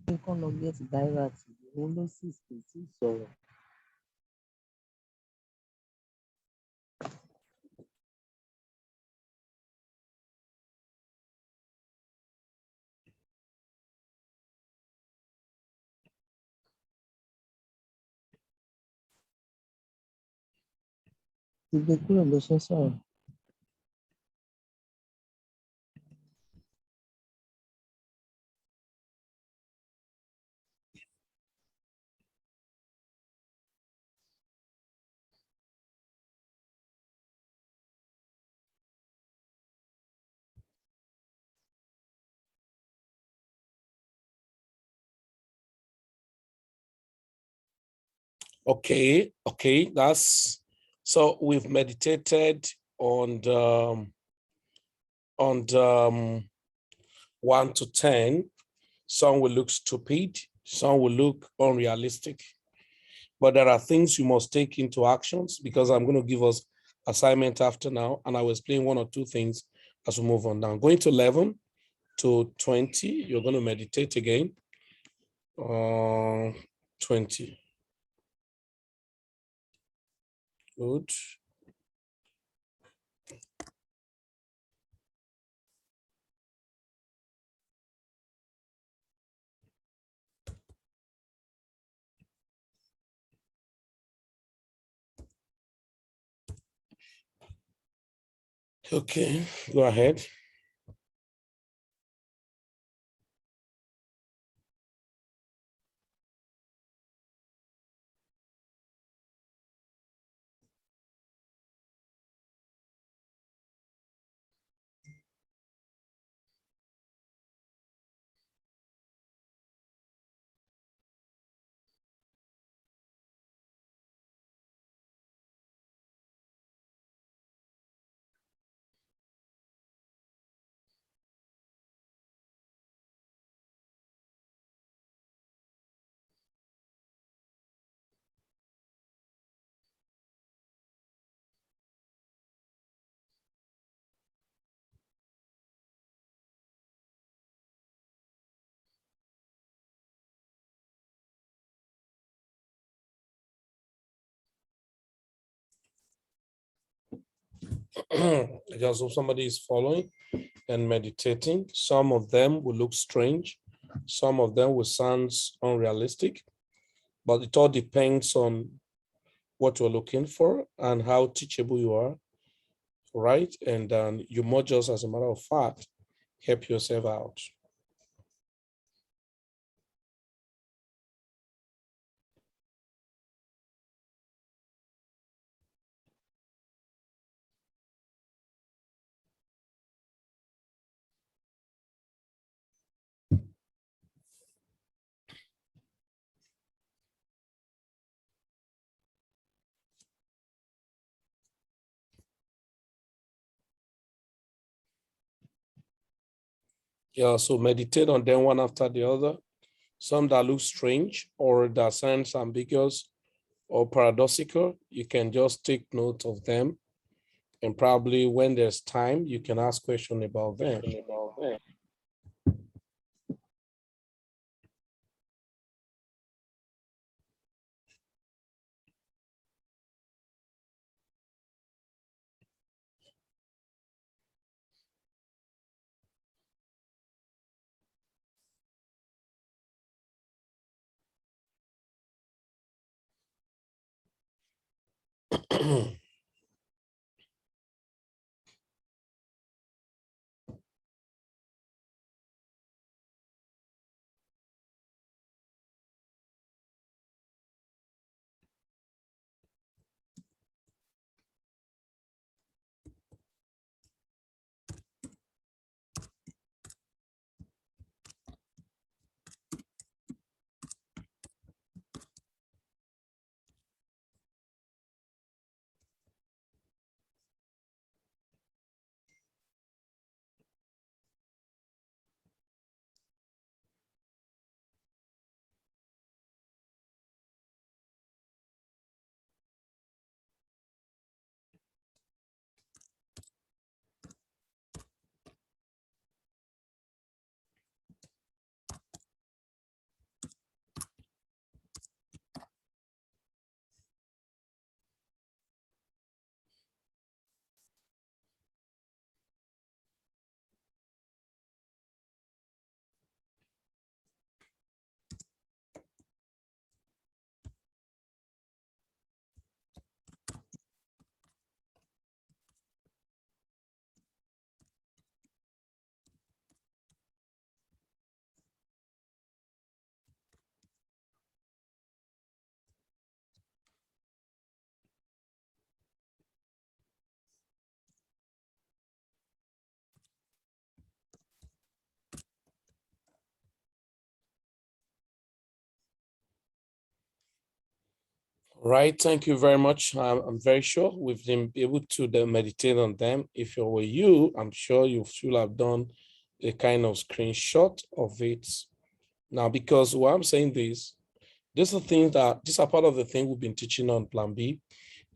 nǹkan lọ get divert òun ló sì kò tí ì sọ̀rọ̀. Ti gbé kúrò bó ṣe ń sọ̀rọ̀. Okay, that's so we've meditated on the 1 to 10. Some will look stupid, some will look unrealistic, but there are things you must take into actions because I'm going to give us assignment after now, and I will explain 1 or 2 things as we move on down. Going to 11 to 20, you're going to meditate again. 20. Good. Okay, go ahead. Just so somebody is following and meditating. Some of them will look strange. Some of them will sound unrealistic, but it all depends on what you're looking for and how teachable you are, right? And you must just, as a matter of fact, help yourself out. Yeah, so meditate on them one after the other. Some that look strange or that sounds ambiguous or paradoxical, you can just take note of them. And probably when there's time, you can ask questions about them. Right, thank you very much. I'm very sure we've been able to meditate on them. If it were you, I'm sure you should have done a kind of screenshot of it. Now, because why I'm saying this, these are things that, these are part of the thing we've been teaching on Plan B.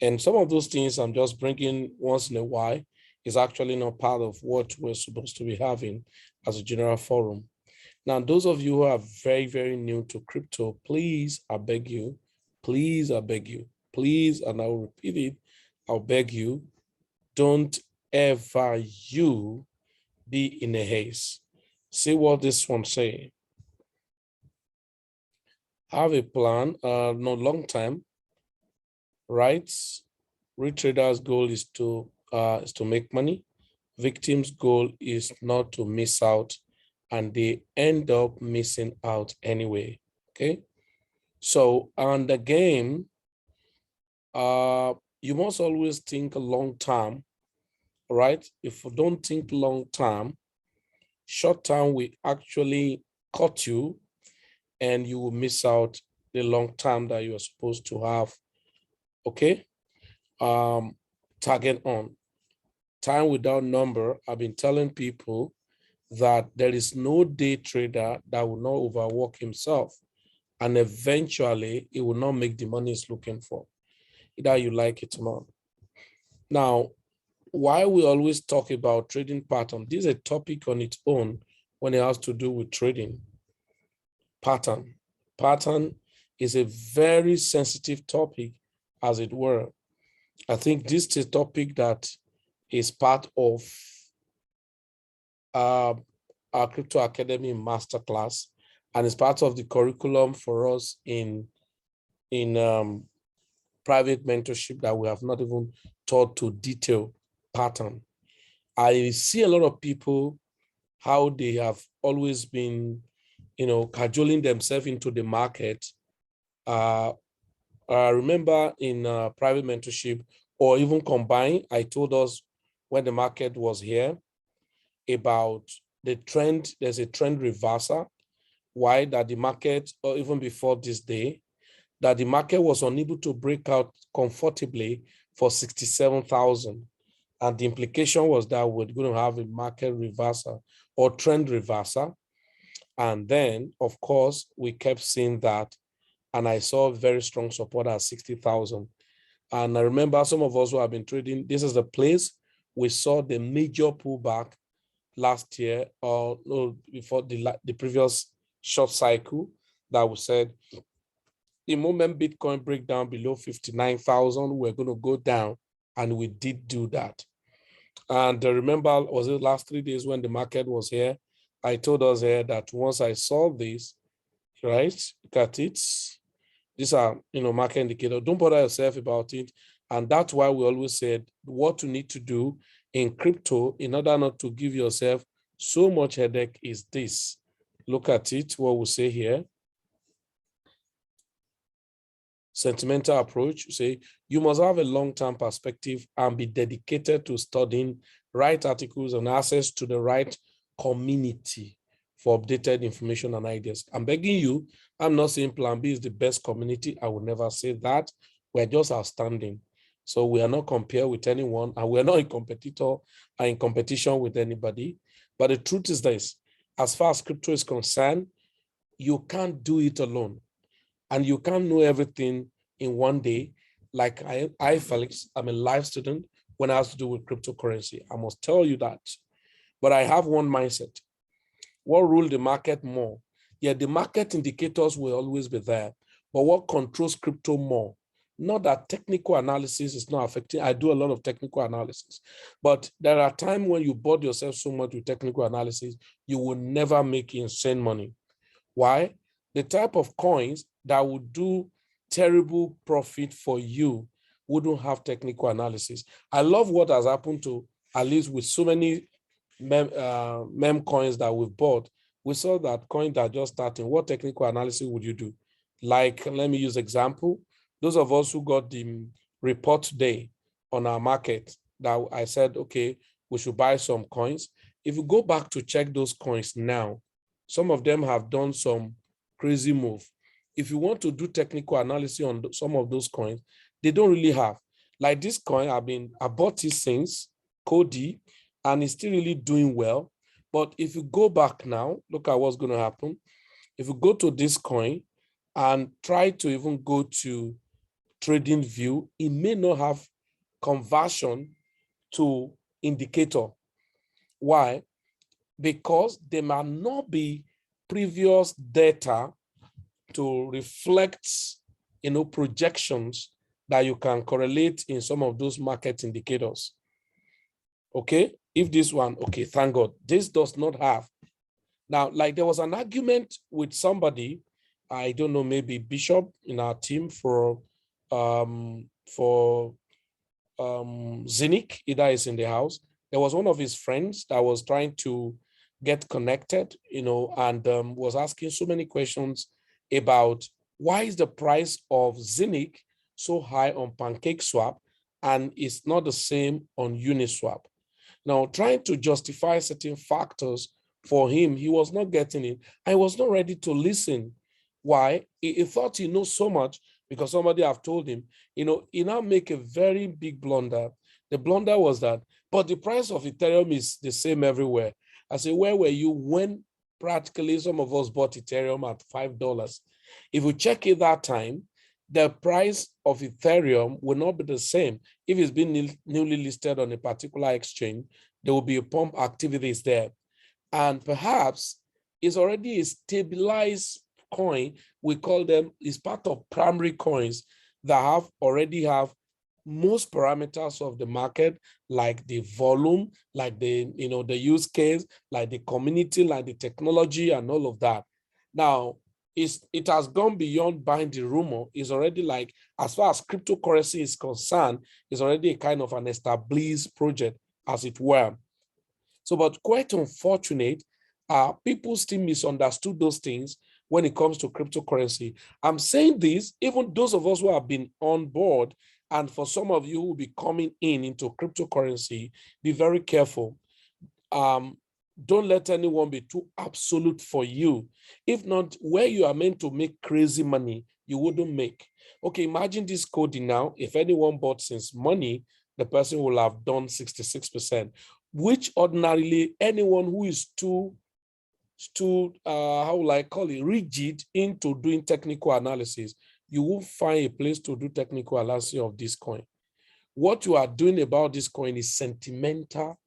And some of those things I'm just bringing once in a while is actually not part of what we're supposed to be having as a general forum. Now, those of you who are very, very new to crypto, please, I beg you, please, I beg you, please, and I will repeat it, I'll beg you, don't ever you be in a haste. See what this one say. Have a plan, no long time, right? Rich traders' goal is to make money. Victims' goal is not to miss out, and they end up missing out anyway. Okay. So on the game, you must always think long term, right? If you don't think long term, short term will actually cut you, and you will miss out the long term that you are supposed to have. Okay. Target on. Time without number. I've been telling people that there is no day trader that will not overwork himself, and eventually it will not make the money he's looking for, either you like it or not. Now, why we always talk about trading pattern, this is a topic on its own when it has to do with trading. Pattern. Pattern is a very sensitive topic, as it were. I think this is a topic that is part of our Crypto Academy Masterclass, and it's part of the curriculum for us in private mentorship that we have not even taught to detail pattern. I see a lot of people, how they have always been, cajoling themselves into the market. I remember in private mentorship, or even combined, I told us when the market was here about the trend. There's a trend reversal. Why that the market, or even before this day, that the market was unable to break out comfortably for 67,000. And the implication was that we're going to have a market reversal or trend reversal. And then, of course, we kept seeing that. And I saw very strong support at 60,000. And I remember some of us who have been trading, this is the place we saw the major pullback last year, or no, before the previous short cycle, that we said the moment Bitcoin break down below 59,000, we're going to go down. And we did do that. And remember, was it last 3 days when the market was here? I told us here that once I saw this, right, look at it. These are, market indicators. Don't bother yourself about it. And that's why we always said what you need to do in crypto in order not to give yourself so much headache is this. Look at it, what we say here. Sentimental approach, say you must have a long-term perspective and be dedicated to studying right articles and access to the right community for updated information and ideas. I'm begging you, I'm not saying Plan B is the best community. I would never say that. We're just outstanding. So we are not compared with anyone, and we're not in competition with anybody. But the truth is this, as far as crypto is concerned, you can't do it alone. And you can't know everything in one day. Like I, Felix, I'm a live student when it has to do with cryptocurrency. I must tell you that. But I have one mindset. What rule the market more? Yeah, the market indicators will always be there. But what controls crypto more? Not that technical analysis is not affecting. I do a lot of technical analysis. But there are times when you board yourself so much with technical analysis, you will never make insane money. Why? The type of coins that would do terrible profit for you wouldn't have technical analysis. I love what has happened to, at least with so many meme coins that we've bought. We saw that coin that just starting. What technical analysis would you do? Like, let me use example. Those of us who got the report today on our market that I said, okay, we should buy some coins. If you go back to check those coins now, some of them have done some crazy move. if you want to do technical analysis on some of those coins, they don't really have. Like this coin, I bought it since Cody, and it's still really doing well. But if you go back now, look at what's going to happen. If you go to this coin and try to even go to trading view, it may not have conversion to indicator. Why? Because there might not be previous data to reflect, projections that you can correlate in some of those market indicators. Okay, if this one, okay, thank God, this does not have. Now, like there was an argument with somebody, I don't know, maybe Bishop in our team for Zinnik, either is in the house. There was one of his friends that was trying to get connected, and was asking so many questions about why is the price of Zinnik so high on PancakeSwap and it's not the same on Uniswap. Now, trying to justify certain factors for him, he was not getting it. I was not ready to listen. Why? He thought he knows so much because somebody have told him, he now make a very big blunder. The blunder was that, but the price of Ethereum is the same everywhere. I say, where were you when practically some of us bought Ethereum at $5? If you check it that time, the price of Ethereum will not be the same. If it's been newly listed on a particular exchange, there will be a pump activities there. And perhaps it's already a stabilized coin. We call them, is part of primary coins that already have most parameters of the market, like the volume, like the use case, like the community, like the technology and all of that. Now, it has gone beyond buying the rumor. It's already like, as far as cryptocurrency is concerned, it's already a kind of an established project, as it were. So, but quite unfortunate, people still misunderstood those things when it comes to cryptocurrency. I'm saying this, even those of us who have been on board, and for some of you who will be coming into cryptocurrency, be very careful. Don't let anyone be too absolute for you. If not, where you are meant to make crazy money, you wouldn't make. Okay, imagine this coding now. If anyone bought since money, the person will have done 66%, which ordinarily anyone who is too how will I call it, rigid into doing technical analysis, you will find a place to do technical analysis of this coin. What you are doing about this coin is sentimental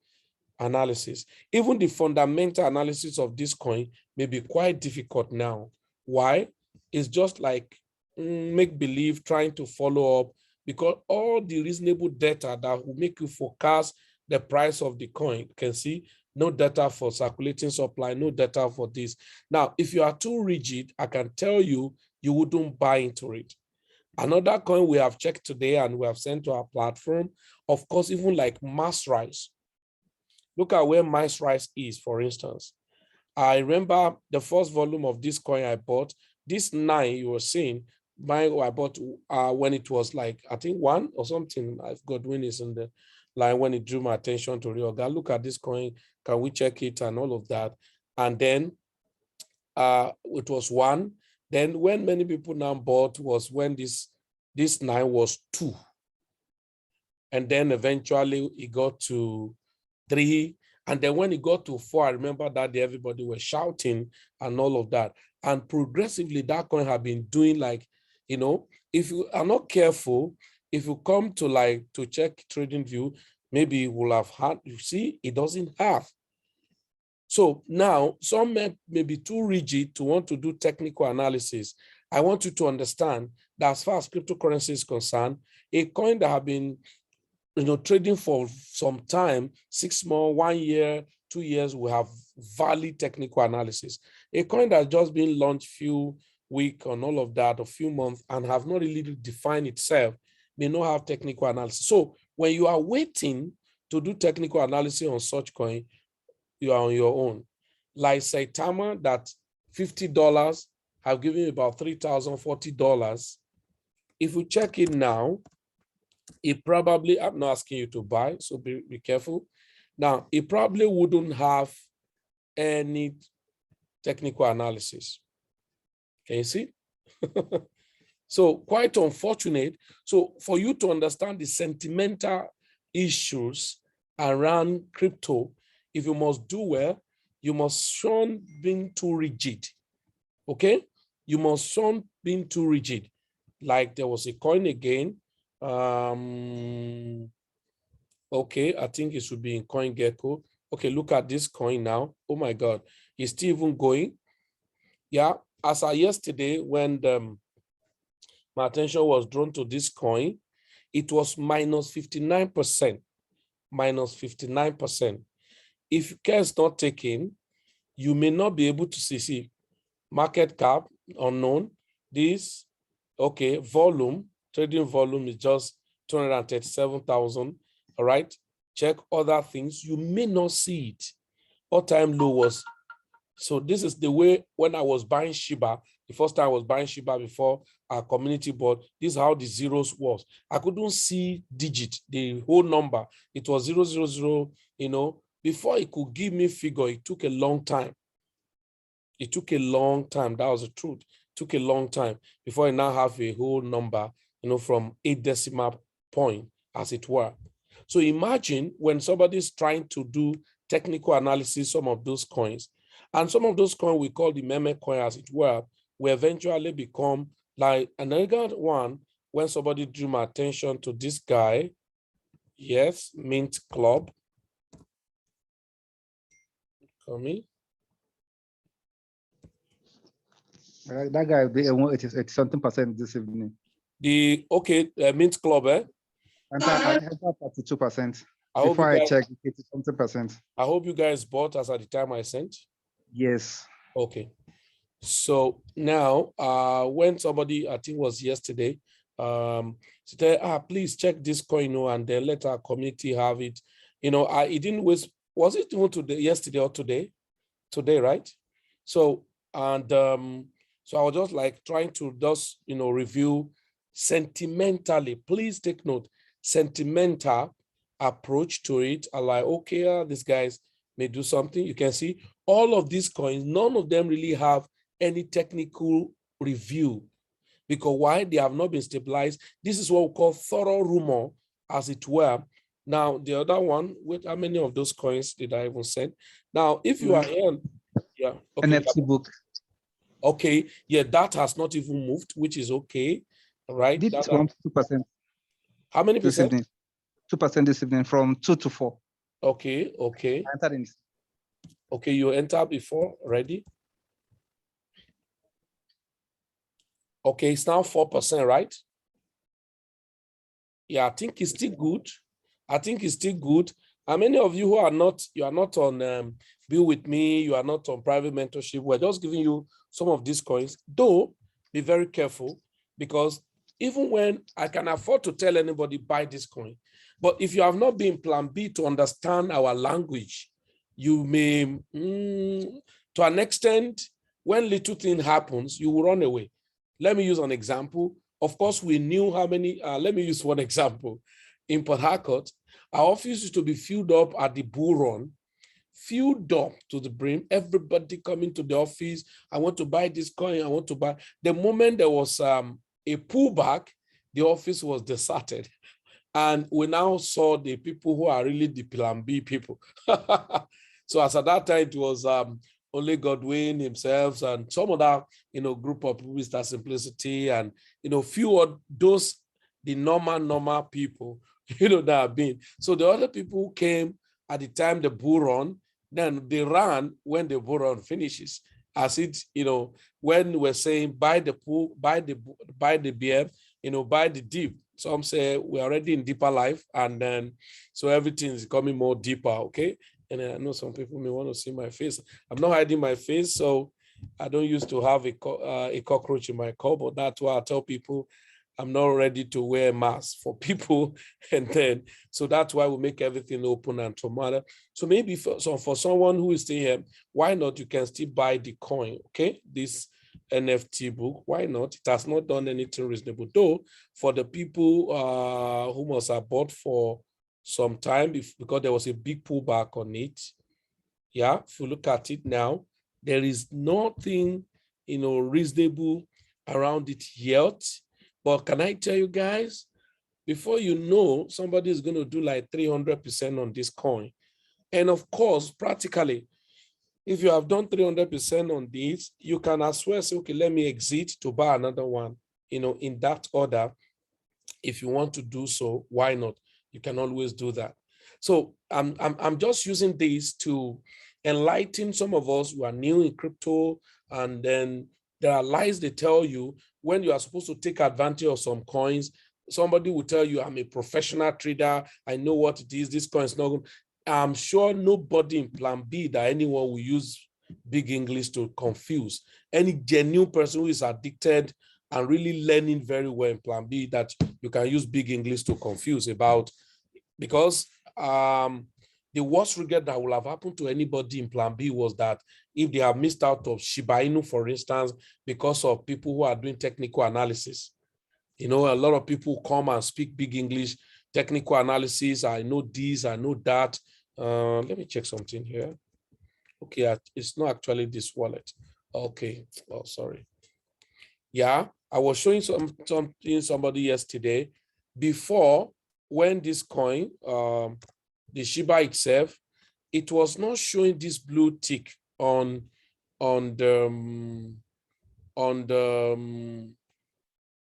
analysis. Even the fundamental analysis of this coin may be quite difficult now. Why? It's just like make believe, trying to follow up, because all the reasonable data that will make you forecast the price of the coin, you can see no data for circulating supply, no data for this. Now, if you are too rigid, I can tell you, you wouldn't buy into it. Another coin we have checked today and we have sent to our platform, of course, even like Mass Rise. Look at where Mass Rise is, for instance. I remember the first volume of this coin I bought, this 9 you were seeing, I bought when it was like, I think 1 or something. I've got when it's in the line, when it drew my attention to real God. Look at this coin, can we check it and all of that? And then it was 1. Then when many people now bought was when this 9 was 2. And then eventually it got to 3. And then when it got to 4, I remember that day everybody was shouting and all of that. And progressively that coin have been doing like, if you are not careful, if you come to check trading view, maybe you will have had, you see, it doesn't have. So now some may be too rigid to want to do technical analysis. I want you to understand that as far as cryptocurrency is concerned, a coin that have been trading for some time, 6 months, 1 year, 2 years, we have valid technical analysis. A coin that's just been launched few weeks and all of that, a few months, and have not really defined itself, may not have technical analysis. So when you are waiting to do technical analysis on such coin, you are on your own. Like Saitama, that $50 have given you about $3,040. If you check it now, it probably, I'm not asking you to buy, so be careful. Now, it probably wouldn't have any technical analysis. Can you see? So quite unfortunate. So for you to understand the sentimental issues around crypto, if you must do well, you must shun being too rigid. Okay? You must shun being too rigid. Like there was a coin again. Okay, I think it should be in CoinGecko. Okay, look at this coin now. Oh my God, it's still even going. Yeah, as of yesterday, when my attention was drawn to this coin, it was minus 59%, minus 59%. If care is not taken, you may not be able to see market cap unknown. This, okay, volume, trading volume is just 237,000. All right, check other things. You may not see it. All-time low was, so this is the way when I was buying Shiba, the first time I was buying Shiba before our community board, this is how the zeros was. I couldn't see digit, the whole number. It was 000, you know, before it could give me figure, it took a long time. It took a long time. That was the truth. It took a long time before I now have a whole number, you know, from 8 decimal point, as it were. So imagine when somebody's trying to do technical analysis, some of those coins, and some of those coins we call the meme coin, as it were, will eventually become like another one. When somebody drew my attention to this guy, yes, Mint Club. Coming. That guy will be 80 something percent this evening. The okay, Mint Club, eh? I 32%. I hope Before you I guys, check, 80 something percent. I hope you guys bought as at the time I sent. Yes. Okay. So now, when somebody, I think it was yesterday, said, please check this coin, and then let our community have it. You know, it didn't waste, was it even today, yesterday or today? Today, right? So, and so I was just like trying to just, you know, review sentimentally. Please take note, sentimental approach to it. I like, okay, these guys may do something. You can see all of these coins, none of them really have any technical review, because why? They have not been stabilized. This is what we call thorough rumor, as it were. Now, the other one, wait, how many of those coins did I even send? Now, if you are here, yeah, okay. NFT book. Okay, yeah, that has not even moved, which is okay, right? Did That, 2%. how many this percent? evening? 2% this evening, from 2 to 4. Okay, okay. I entered in. Okay, you entered before already. Okay, it's now 4%, right? Yeah, I think it's still good. I think it's still good. And many of you who are not, you are not on Bill with me, you are not on private mentorship. We're just giving you some of these coins. Though, be very careful, because even when I can afford to tell anybody buy this coin, but if you have not been Planb to understand our language, you may, to an extent, when little thing happens, you will run away. Let me use an example. Of course, we knew how many, let me use one example. In Port Harcourt, our office used to be filled up at the bull run, filled up to the brim, everybody coming to the office. I want to buy this coin, I want to buy. The moment there was a pullback, the office was deserted. And we now saw the people who are really the Planb people. So as at that time, it was only Godwin himself and some other, you know, group of people, Mr. Simplicity, and, you know, few of those, the normal people, you know, that have been. So the other people who came at the time the bull run, then they ran when the bull run finishes. As it, you know, when we're saying buy the pool, buy the BF, you know, buy the deep. Some say we're already in deeper life, and then so everything is becoming more deeper, okay? And I know some people may want to see my face. I'm not hiding my face, so I don't used to have a cockroach in my cupboard. That's why I tell people I'm not ready to wear a mask for people. And then, so that's why we make everything open and tomato. So maybe for someone who is still here, why not? You can still buy the coin, okay? This NFT book, why not? It has not done anything reasonable. Though, for the people who must have bought for some time, because there was a big pullback on it. Yeah, if you look at it now, there is nothing, you know, reasonable around it yet. But can I tell you guys, before you know, somebody is going to do like 300% on this coin. And of course, practically, if you have done 300% on this, you can as well say, okay, let me exit to buy another one, in that order. If you want to do so, why not? You can always do that. So I'm just using this to enlighten some of us who are new in crypto, and then there are lies they tell you when you are supposed to take advantage of some coins. Somebody will tell you, I'm a professional trader, I know what it is, this coin is not good. I'm sure nobody in Planb that anyone will use big English to confuse. Any genuine person who is addicted and really learning very well in Planb, that you can use big English to confuse about, because the worst regret that will have happened to anybody in Planb was that if they have missed out of Shiba Inu, for instance, because of people who are doing technical analysis. A lot of people come and speak big English, technical analysis. I know this, I know that. Let me check something here. Okay, it's not actually this wallet. Okay, oh, sorry. Yeah, I was showing somebody yesterday before, when this coin, the Shiba itself, it was not showing this blue tick on the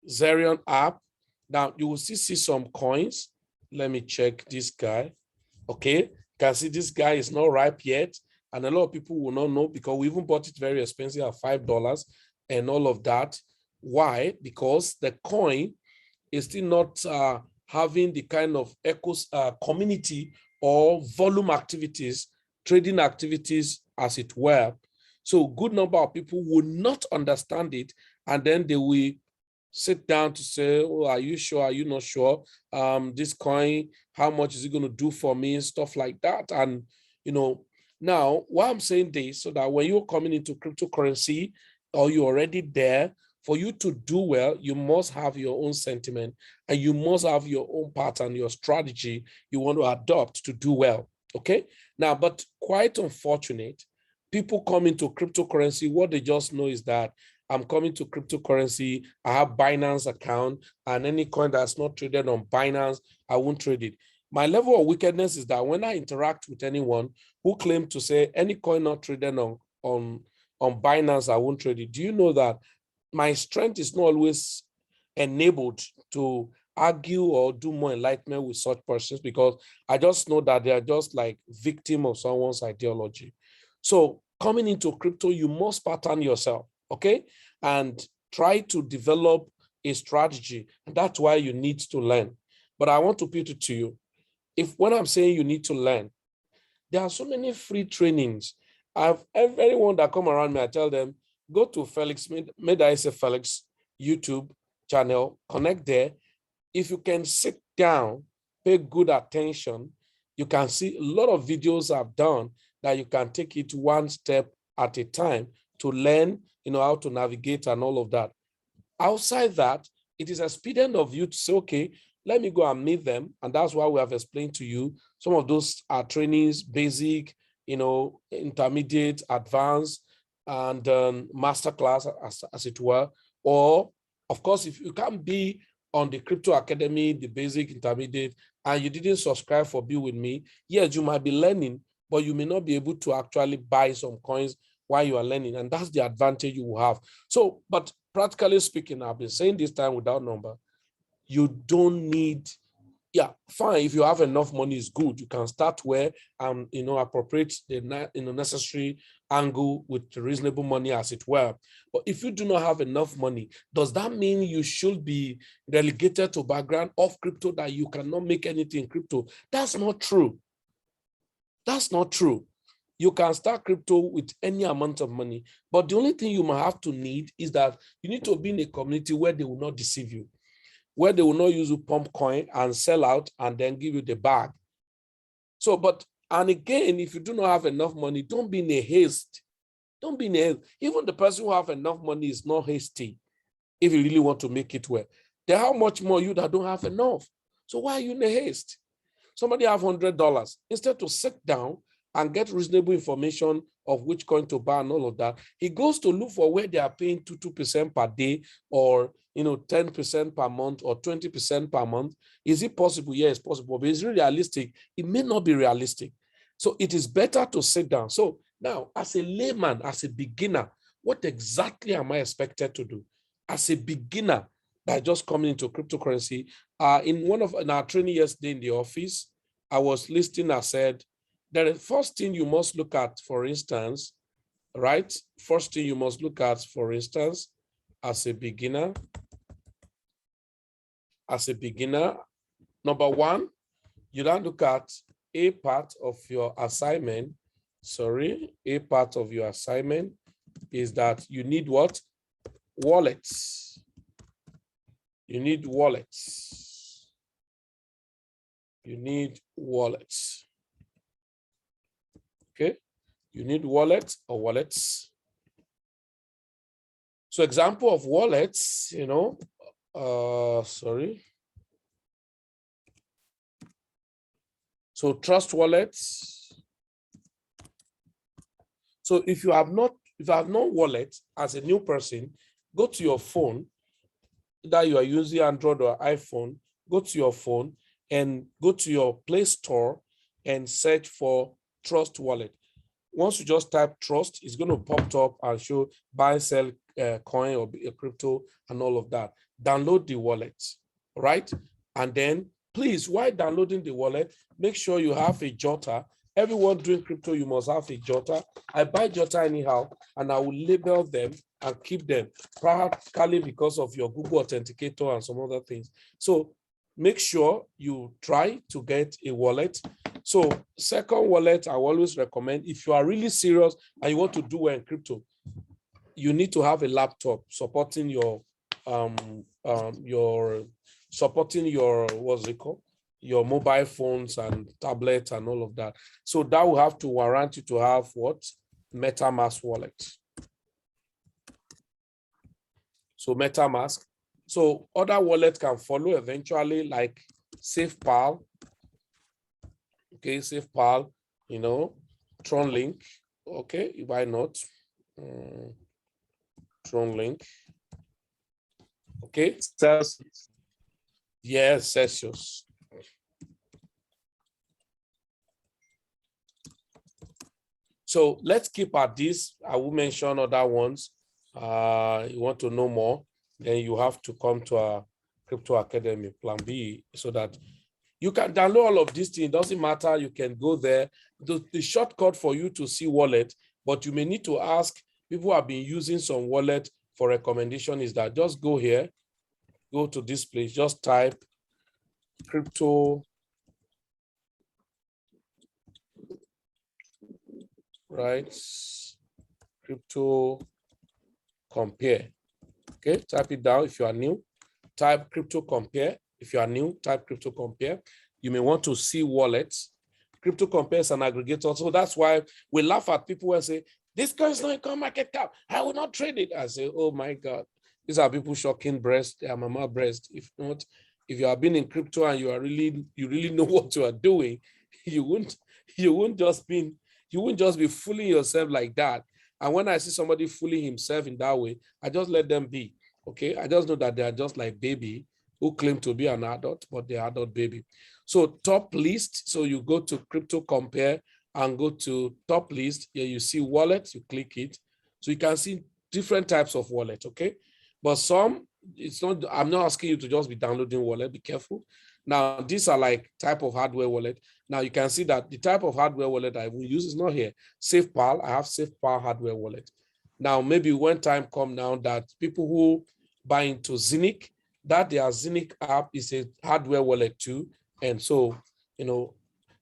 Zerion app. Now you will see some coins. Let me check this guy. Okay, you can see this guy is not ripe yet, and a lot of people will not know because we even bought it very expensive at $5 and all of that. Why? Because the coin is still not having the kind of community or volume activities, trading activities, as it were. So good number of people will not understand it, and then they will sit down to say, oh, are you sure? Are you not sure? This coin, how much is it going to do for me? Stuff like that. And, now why I'm saying this, so that when you're coming into cryptocurrency or you're already there, for you to do well, you must have your own sentiment, and you must have your own pattern, your strategy you want to adopt to do well. Okay. Now, but quite unfortunate, people come into cryptocurrency, what they just know is that I'm coming to cryptocurrency, I have Binance account, and any coin that's not traded on Binance, I won't trade it. My level of wickedness is that when I interact with anyone who claims to say any coin not traded on Binance, I won't trade it. Do you know that my strength is not always enabled to argue or do more enlightenment with such persons, because I just know that they are just like victim of someone's ideology. So coming into crypto, you must pattern yourself, okay? And try to develop a strategy. And that's why you need to learn. But I want to put it to you. When I'm saying you need to learn, there are so many free trainings. Everyone that come around me, I tell them, go to Felix, made I say Felix YouTube channel, connect there. If you can sit down, pay good attention, you can see a lot of videos I've done that you can take it one step at a time to learn, how to navigate and all of that. Outside that, it is expedient of you to say, okay, let me go and meet them. And that's why we have explained to you some of those are trainings, basic, intermediate, advanced, and masterclass, as it were. Or, of course, if you can't be on the Crypto Academy, the basic, intermediate, and you didn't subscribe for Be With Me, yes, you might be learning, but you may not be able to actually buy some coins while you are learning. And that's the advantage you will have. So, but practically speaking, I've been saying this time without number, you don't need, fine, if you have enough money, is good. You can start where appropriate the necessary angle with reasonable money, as it were. But if you do not have enough money, does that mean you should be relegated to background of crypto, that you cannot make anything in crypto? That's not true. That's not true. You can start crypto with any amount of money, but the only thing you might have to need is that you need to be in a community where they will not deceive you, where they will not use you pump coin and sell out and then give you the bag. So, and again, if you do not have enough money, don't be in a haste. Don't be in a haste. Even the person who have enough money is not hasty if you really want to make it well. Then how much more you that don't have enough? So why are you in a haste? Somebody have $100. Instead to sit down and get reasonable information of which coin to buy and all of that. He goes to look for where they are paying 2% per day, or 10% per month, or 20% per month. Is it possible? Yeah, it's possible, but is it realistic? It may not be realistic. So it is better to sit down. So now, as a layman, as a beginner, what exactly am I expected to do? As a beginner that just coming into cryptocurrency, in our training yesterday in the office, I was listening. I said, the first thing you must look at, for instance, right? First thing you must look at, for instance, as a beginner, number one, you don't look at a part of your assignment. A part of your assignment is that you need what? Wallets. You need wallets. You need wallets. Okay, you need wallets or wallets. So example of wallets, So trust wallets. So if you have no wallet as a new person, go to your phone, that you are using Android or iPhone, go to your phone and go to your Play Store and search for Trust Wallet. Once you just type Trust, it's going to pop up and show buy, sell coin or crypto and all of that. Download the wallet, right? And then please, while downloading the wallet, make sure you have a jotter. Everyone doing crypto, you must have a jotter. I buy jotter anyhow, and I will label them and keep them, practically because of your Google Authenticator and some other things. So make sure you try to get a wallet. So second wallet, I always recommend, if you are really serious and you want to do well in crypto, you need to have a laptop supporting your what's it called? Your mobile phones and tablets and all of that. So that will have to warrant you to have what? MetaMask wallet. So MetaMask. So other wallets can follow eventually, like SafePal. Okay, SafePal, TronLink. Okay, why not? TronLink. Okay. Celsius. Yes, Celsius. So let's keep at this. I will mention other ones. You want to know more, then you have to come to our Crypto Academy, Planb, so that you can download all of these things. It doesn't matter. You can go there. The shortcut for you to see wallet, but you may need to ask people who have been using some wallet for recommendation, is that just go here, go to this place, just type crypto, right? Crypto compare. Okay, type it down if you are new. Type crypto compare. If you are new, type crypto compare. You may want to see wallets. Crypto compare is an aggregator. So that's why we laugh at people who say, this coin is not in coin market cap, I will not trade it. I say, oh my God, these are people shocking breast, their mama breast. If not, if you have been in crypto and you really know what you are doing, you won't just be fooling yourself like that. And when I see somebody fooling himself in that way, I just let them be. Okay, I just know that they are just like baby who claim to be an adult, but they're adult baby. So top list, so you go to crypto compare and go to top list. Here you see wallets, you click it. So you can see different types of wallet, okay? But some, I'm not asking you to just be downloading wallet, be careful. Now, these are like type of hardware wallet. Now you can see that the type of hardware wallet I will use is not here. SafePal, I have SafePal hardware wallet. Now, maybe when time come now that people who buy into Zinc, that their Zinc app is a hardware wallet too. And so,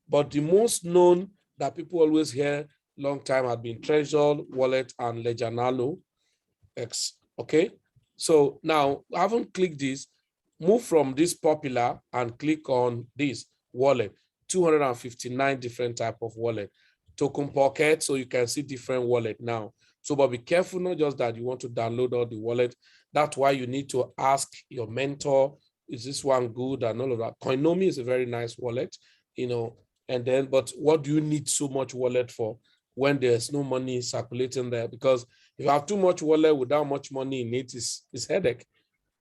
but the most known that people always hear long time have been Treasure Wallet and Ledger Nano X, okay? So now, I haven't clicked this, move from this popular and click on this wallet, 259 different type of wallet. Token Pocket, so you can see different wallet now. So, but be careful, not just that you want to download all the wallet. That's why you need to ask your mentor, is this one good and all of that. Coinomi is a very nice wallet, and then, but what do you need so much wallet for? when there's no money circulating there, because if you have too much wallet without much money in it, it's headache.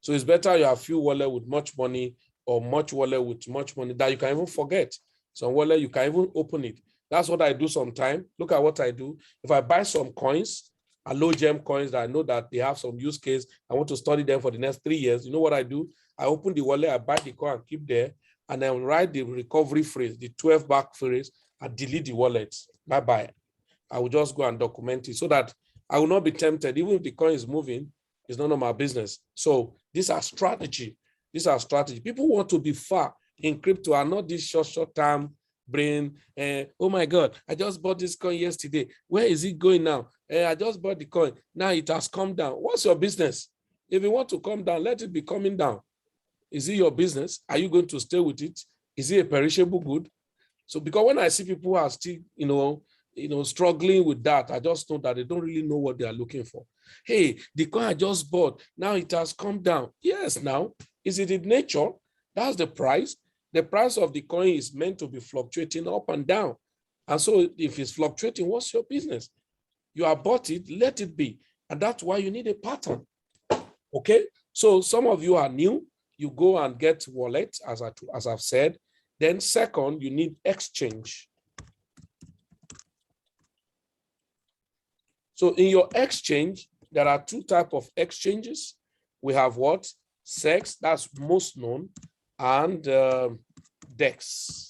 So it's better you have few wallet with much money or much wallet with much money that you can even forget. Some wallet, you can even open it. That's what I do sometimes. Look at what I do. If I buy some coins, low gem coins that I know that they have some use case, I want to study them for the next 3 years. You know what I do? I open the wallet, I buy the coin and keep there, and then write the recovery phrase, the 12 back phrase, and delete the wallet. Bye-bye. I will just go and document it so that I will not be tempted. Even if the coin is moving, it's none of my business. So these are strategy. These are strategy. People want to be far in crypto and not this short term brain. Oh my God, I just bought this coin yesterday. Where is it going now? I just bought the coin. Now it has come down. What's your business? If you want to come down, let it be coming down. Is it your business? Are you going to stay with it? Is it a perishable good? So because when I see people who are still, struggling with that, I just know that they don't really know what they are looking for. Hey, the coin I just bought, now it has come down. Yes, now, is it in nature? That's the price. The price of the coin is meant to be fluctuating up and down. And so if it's fluctuating, what's your business? You have bought it, let it be. And that's why you need a pattern. Okay? So some of you are new. You go and get wallet, as I've said. Then second, you need exchange. So in your exchange, there are two types of exchanges. We have what? SEX, that's most known, and DEX.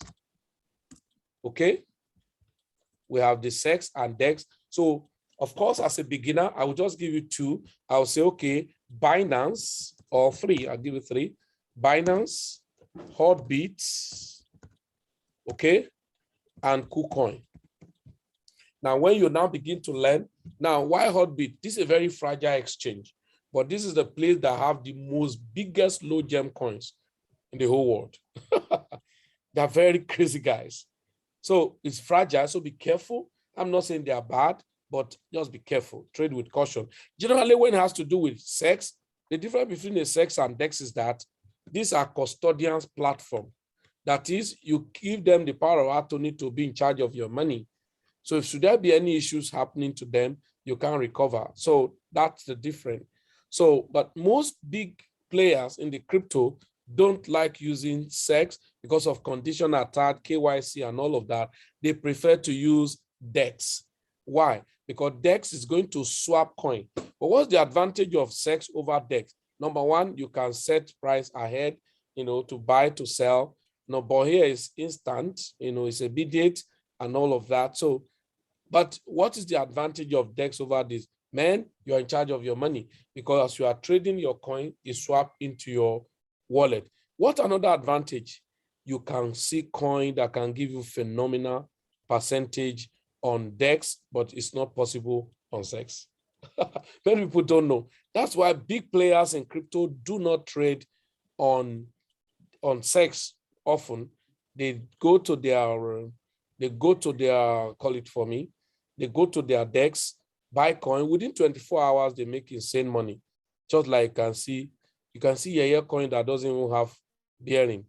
Okay? We have the SEX and DEX. So, of course, as a beginner, I will just give you two. I'll say, okay, Binance, or three, I'll give you three. Binance, Hotbit, okay, and KuCoin. Now, when you now begin to learn, now why Hotbit? This is a very fragile exchange, but this is the place that have the most biggest low gem coins in the whole world. They're very crazy guys. So it's fragile, so be careful. I'm not saying they are bad, but just be careful. Trade with caution. Generally, when it has to do with SEX, the difference between a SEX and DEX is that these are custodians platform. That is, you give them the power of attorney to be in charge of your money. So if should there be any issues happening to them, you can recover. So that's the difference. So, but most big players in the crypto don't like using SEX because of condition attack, KYC, and all of that. They prefer to use DEX. Why? Because DEX is going to swap coin. But what's the advantage of SEX over DEX? Number one, you can set price ahead, to buy, to sell. No, but here is instant, it's immediate and all of that. So, but what is the advantage of DEX over this? Man, you're in charge of your money because as you are trading your coin, you swap into your wallet. What another advantage? You can see coin that can give you phenomenal percentage on DEX, but it's not possible on SEX. Many people don't know. That's why big players in crypto do not trade on SEX often. They go to their, call it for me, they go to their DEX, buy coin. Within 24 hours, they make insane money. Just like you can see a coin that doesn't even have bearing.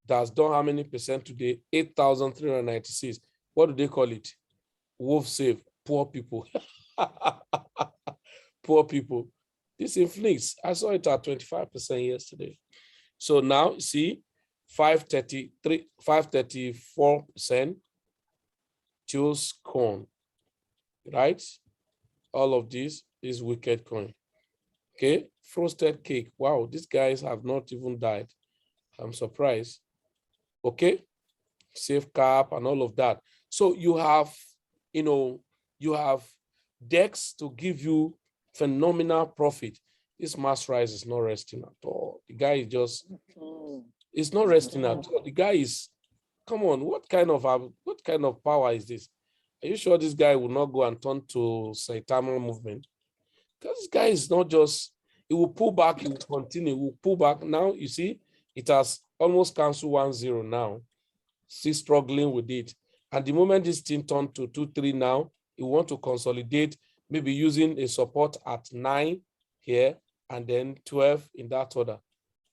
That's done how many percent today? 8,396. What do they call it? Wolf save, poor people. Poor people. This inflates. I saw it at 25% yesterday. So now, see, 534% choose corn, right? All of this is wicked coin. Okay, frosted cake. Wow, these guys have not even died. I'm surprised. Okay, safe cap and all of that. So you have, you have DEX to give you phenomenal profit. This mass rise is not resting at all. The guy is just, it's not resting at all. The guy is, come on, what kind of power is this? Are you sure this guy will not go and turn to Saitama movement? Because this guy is not just, he will pull back, he will continue, he will pull back. Now, you see, it has almost canceled 1-0 now. Still struggling with it. And the moment this thing turned to 2-3 now, you want to consolidate, maybe using a support at 9 here and then 12 in that order.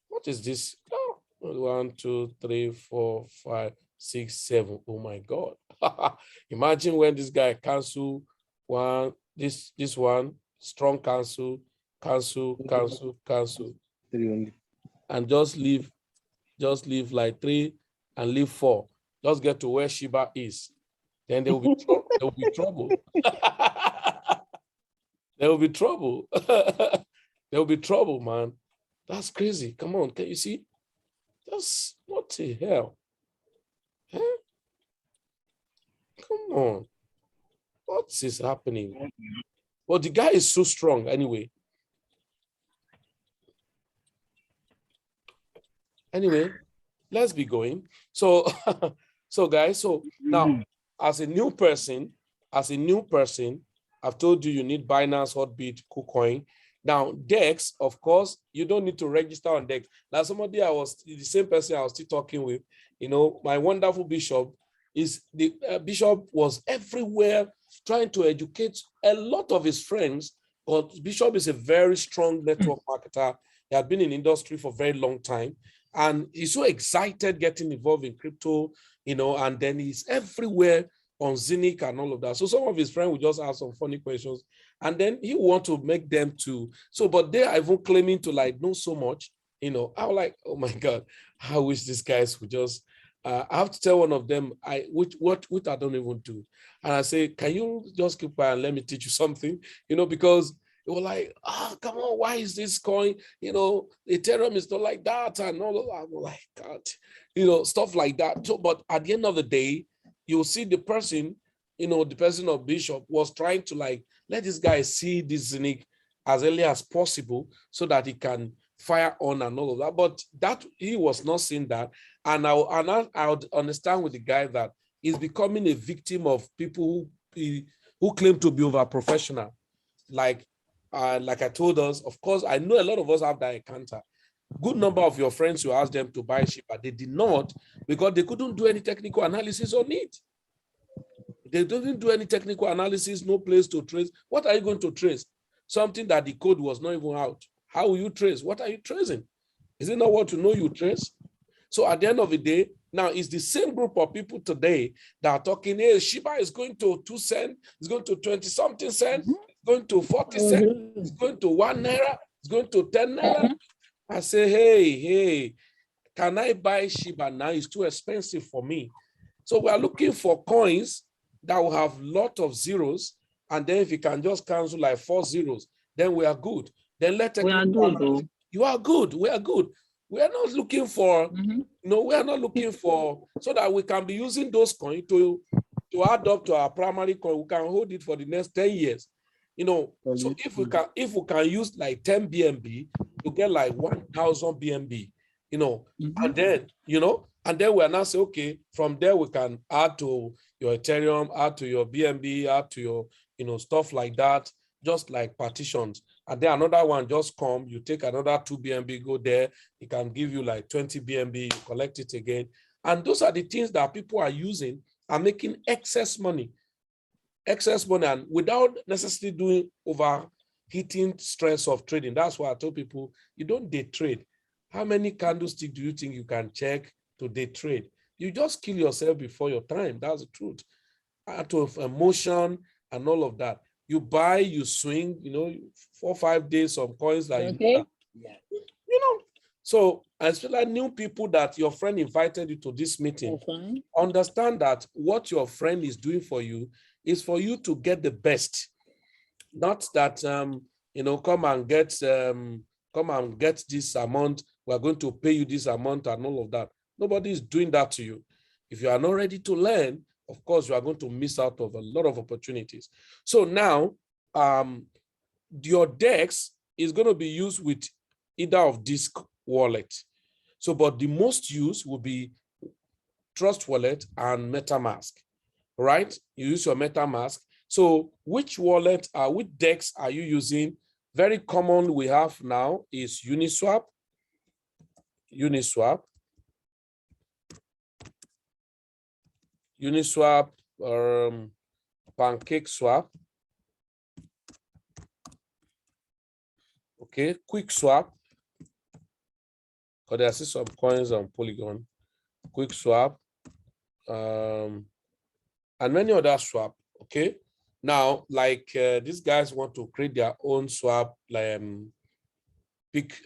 What is this? Oh, 1, 2, 3, 4, 5, 6, 7. Oh my God. Imagine when this guy cancel one, this one, strong cancel, and just leave like 3 and leave 4. Just get to where Shiba is. Then there will be there will be trouble. There will be trouble. There will be trouble, man. That's crazy. Come on, can you see? That's what the hell? Huh? Come on. What is happening? Well, the guy is so strong anyway. Anyway, let's be going. So, so guys, so now as a new person, I've told you need Binance, Hotbit, KuCoin. Now, DEX, of course, you don't need to register on DEX. Now, somebody the same person I was still talking with, my wonderful bishop the bishop was everywhere trying to educate a lot of his friends. But Bishop is a very strong network marketer. He had been in industry for a very long time. And he's so excited getting involved in crypto, and then he's everywhere on Zinc and all of that. So some of his friends would just ask some funny questions, and then he want to make them to. But they are even claiming to know so much. I was like, oh my God, I wish these guys would just. I have to tell one of them, which I don't even do, and I say, can you just keep quiet and let me teach you something, because it was like, come on, why is this coin, Ethereum is not like that, and all of that. I'm like, God, stuff like that. So, but at the end of the day, you'll see the person, the person of Bishop was trying to let this guy see this Zinc as early as possible so that he can fire on and all of that. But that he was not seeing that. And I would understand with the guy that he's becoming a victim of people who claim to be over professional. Like I told us, of course, I know a lot of us have that encounter. Good number of your friends, you asked them to buy Shiba, they did not because they couldn't do any technical analysis on it. They didn't do any technical analysis, no place to trace. What are you going to trace? Something that the code was not even out. How will you trace? What are you tracing? Is it not what you know you trace? So at the end of the day, now it's the same group of people today that are talking, hey, Shiba is going to 2 cents, it's going to 20-something cents, it's going to 40 cents, it's going to 1 naira, it's going to 10 naira. I say, hey, can I buy Shiba now? It's too expensive for me. So we are looking for coins that will have a lot of zeros, and then if you can just cancel like 4 zeros, then we are good. Then let we are good. You are good. We are good. We are not looking for, we are not looking for so that we can be using those coins to add up to our primary coin. We can hold it for the next 10 years. So if we can use like 10 BNB to get like 1,000 BNB, and then, and then we're now say, okay, from there we can add to your Ethereum, add to your BNB, add to your, stuff like that, just like partitions. And then another one just come, you take another 2 BNB, go there, it can give you like 20 BNB, you collect it again. And those are the things that people are using and making excess money, and without necessarily doing overheating stress of trading. That's why I told people, you don't day trade. How many candlesticks do you think you can check to day trade? You just kill yourself before your time. That's the truth. Out of emotion and all of that. You buy, you swing, 4 or 5 days, some coins that So I feel like new people that your friend invited you to this meeting, understand that what your friend is doing for you is for you to get the best. Not that come and get this amount, we're going to pay you this amount and all of that. Nobody is doing that to you. If you are not ready to learn, of course, you are going to miss out of a lot of opportunities. So now, your DEX is going to be used with either of these wallet. So, but the most used will be Trust Wallet and MetaMask, right? You use your MetaMask. So which wallet, which DEX are you using? Very common we have now is Uniswap, Pancake Swap, okay, Quick Swap, because there are still some coins on Polygon, Quick Swap, and many other swap. Okay. Now, like these guys want to create their own swap, like pick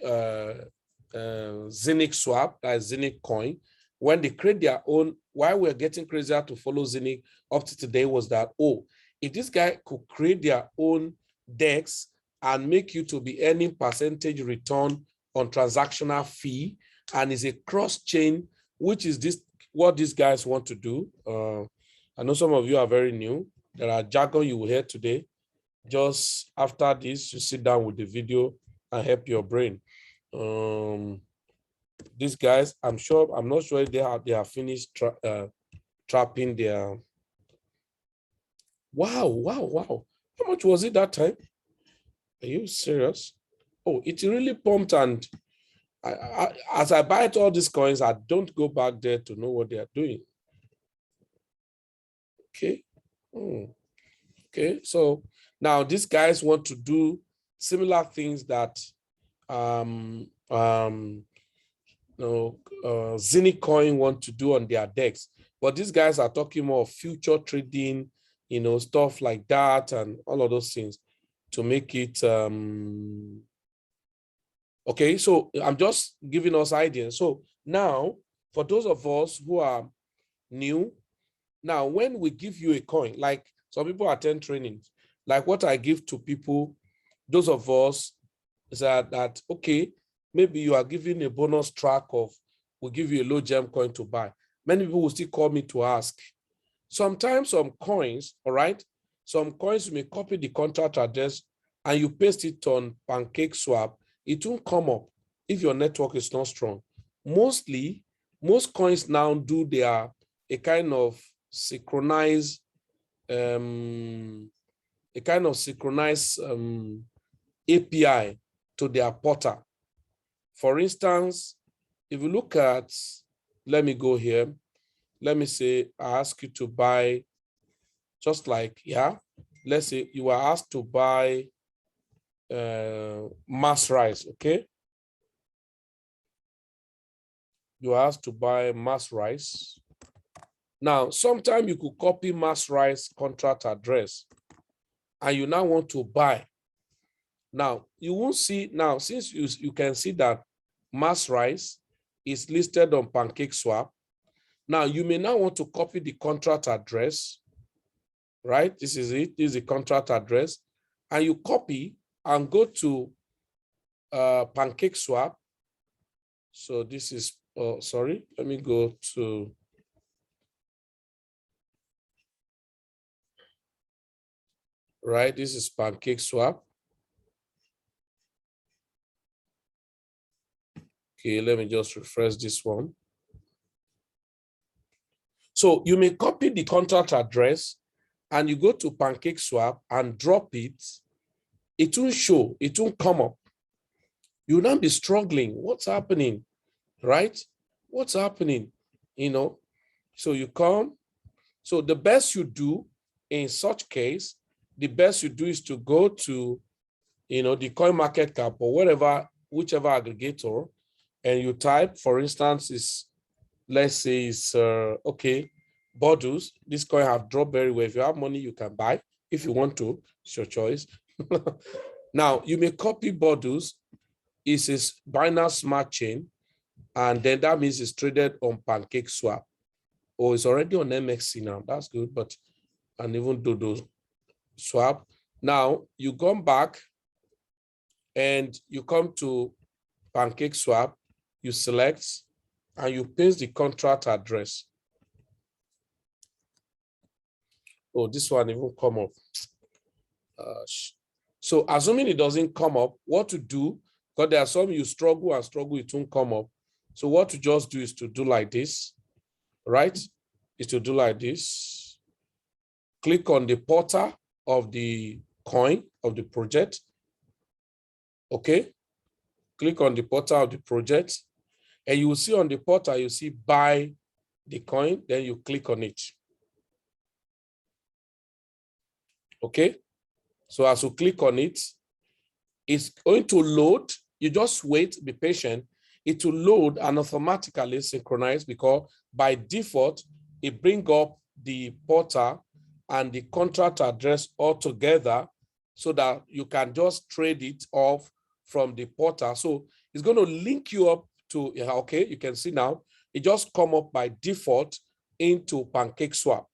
Zinc swap, that's Zinc coin. When they create their own, why we're getting crazier to follow Zinc up to today was that, oh, if this guy could create their own DEX and make you to be earning percentage return on transactional fee, and is a cross-chain, which is this what these guys want to do. I know some of you are very new. There are jargon you will hear today. Just after this, you sit down with the video and help your brain. These guys, I'm not sure if they have finished trapping their. Wow. How much was it that time? Are you serious? Oh, it really pumped, and as I buy all these coins, I don't go back there to know what they are doing. Okay. Okay, so now these guys want to do similar things that Zinc coin want to do on their DEX, but these guys are talking more of future trading, stuff like that, and all of those things to make it. Okay, so I'm just giving us ideas. So now, for those of us who are new, now when we give you a coin, like some people attend trainings, like what I give to people, those of us is that okay, maybe you are giving a bonus track of, we'll give you a low gem coin to buy. Many people will still call me to ask. Sometimes some coins, all right, some coins you may copy the contract address and you paste it on Pancake Swap, it won't come up if your network is not strong. Most coins now do a kind of synchronized API to their portal. For instance, if you look at, let me go here. Let me say I ask you to buy, just like, let's say you are asked to buy mass rice, okay? You are asked to buy mass rice. Now, sometimes you could copy mass rice contract address and you now want to buy. Now, you won't see, now, since you can see that mass rice is listed on Pancake Swap, now you may now want to copy the contract address, right? This is it, this is the contract address, and you copy and go to Pancake Swap. So this is, sorry, let me go to, right, this is Pancake Swap. Okay, let me just refresh this one. So you may copy the contract address and you go to Pancake Swap and drop it. It won't show, it won't come up. You'll not be struggling. What's happening, right? What's happening, So you come. So the best you do in such case, the best you do is to go to, the coin market cap or whichever aggregator, and you type, for instance, let's say it's, okay, Bodus, this coin have dropped very well. If you have money, you can buy. If you want to, it's your choice. Now, you may copy Bodus. It's a Binance Smart Chain, and then that means it's traded on Pancake Swap. Or it's already on MXC now. That's good, but, and even Dodo Swap. Now, you come back and you come to Pancake Swap, you select, and you paste the contract address. Oh, this one even come up. So assuming it doesn't come up, what to do, because there are some you struggle, it won't come up. So what to just do is to do like this, right? Is to do like this. Click on the portal of the coin of the project. Okay. Click on the portal of the project, and you will see on the portal, you see buy the coin, then you click on it. Okay. So as you click on it, it's going to load. You just wait, be patient. It will load and automatically synchronize, because by default, it brings up the portal and the contract address all together so that you can just trade it off from the portal. So it's going to link you up to, okay, you can see now, it just come up by default into PancakeSwap.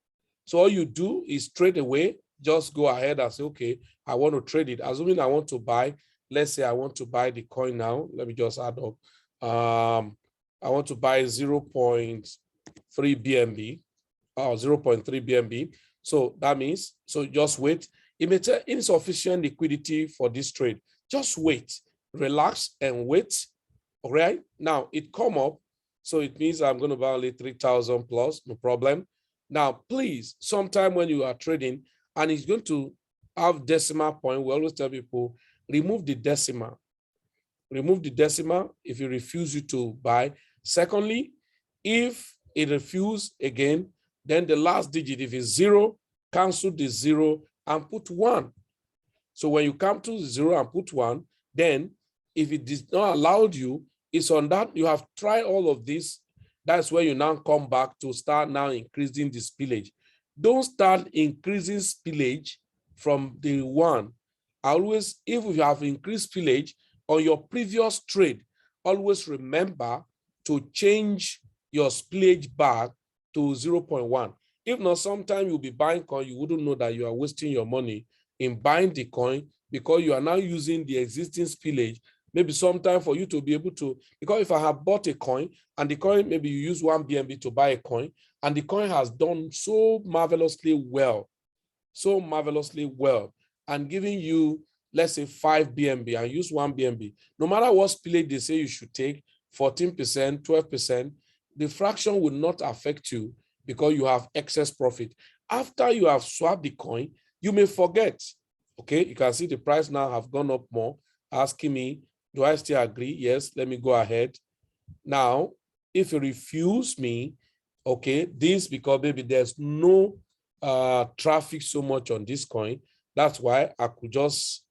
So all you do is straight away, just go ahead and say, okay, I want to trade it. Assuming I want to buy, let's say I want to buy the coin now. Let me just add up. I want to buy 0.3 BNB or 0.3 BNB. So that means, so just wait. It may take insufficient liquidity for this trade. Just wait, relax and wait. All right. Now it come up. So it means I'm going to buy only 3,000 plus, no problem. Now, please, sometime when you are trading and it's going to have decimal point, we always tell people, remove the decimal. Remove the decimal if it refuses you to buy. Secondly, if it refuses again, then the last digit, if it's 0, cancel the 0 and put 1. So when you come to 0 and put 1, then if it is not allowed you, it's on that, you have tried all of this. That's where you now come back to start now increasing the spillage. Don't start increasing spillage from the 1. Always, if you have increased spillage on your previous trade, always remember to change your spillage back to 0.1. If not, sometimes you'll be buying coin, you wouldn't know that you are wasting your money in buying the coin because you are now using the existing spillage. Maybe sometime for you to be able to, because if I have bought a coin and the coin, maybe you use 1 BNB to buy a coin and the coin has done so marvelously well and giving you, let's say 5 BNB and use 1 BNB, no matter what spillage they say you should take, 14%, 12%, the fraction will not affect you because you have excess profit. After you have swapped the coin, you may forget. Okay, you can see the price now have gone up more, asking me, do I still agree? Yes, let me go ahead. Now, if you refuse me, okay, this because maybe there's no traffic so much on this coin. That's why I could just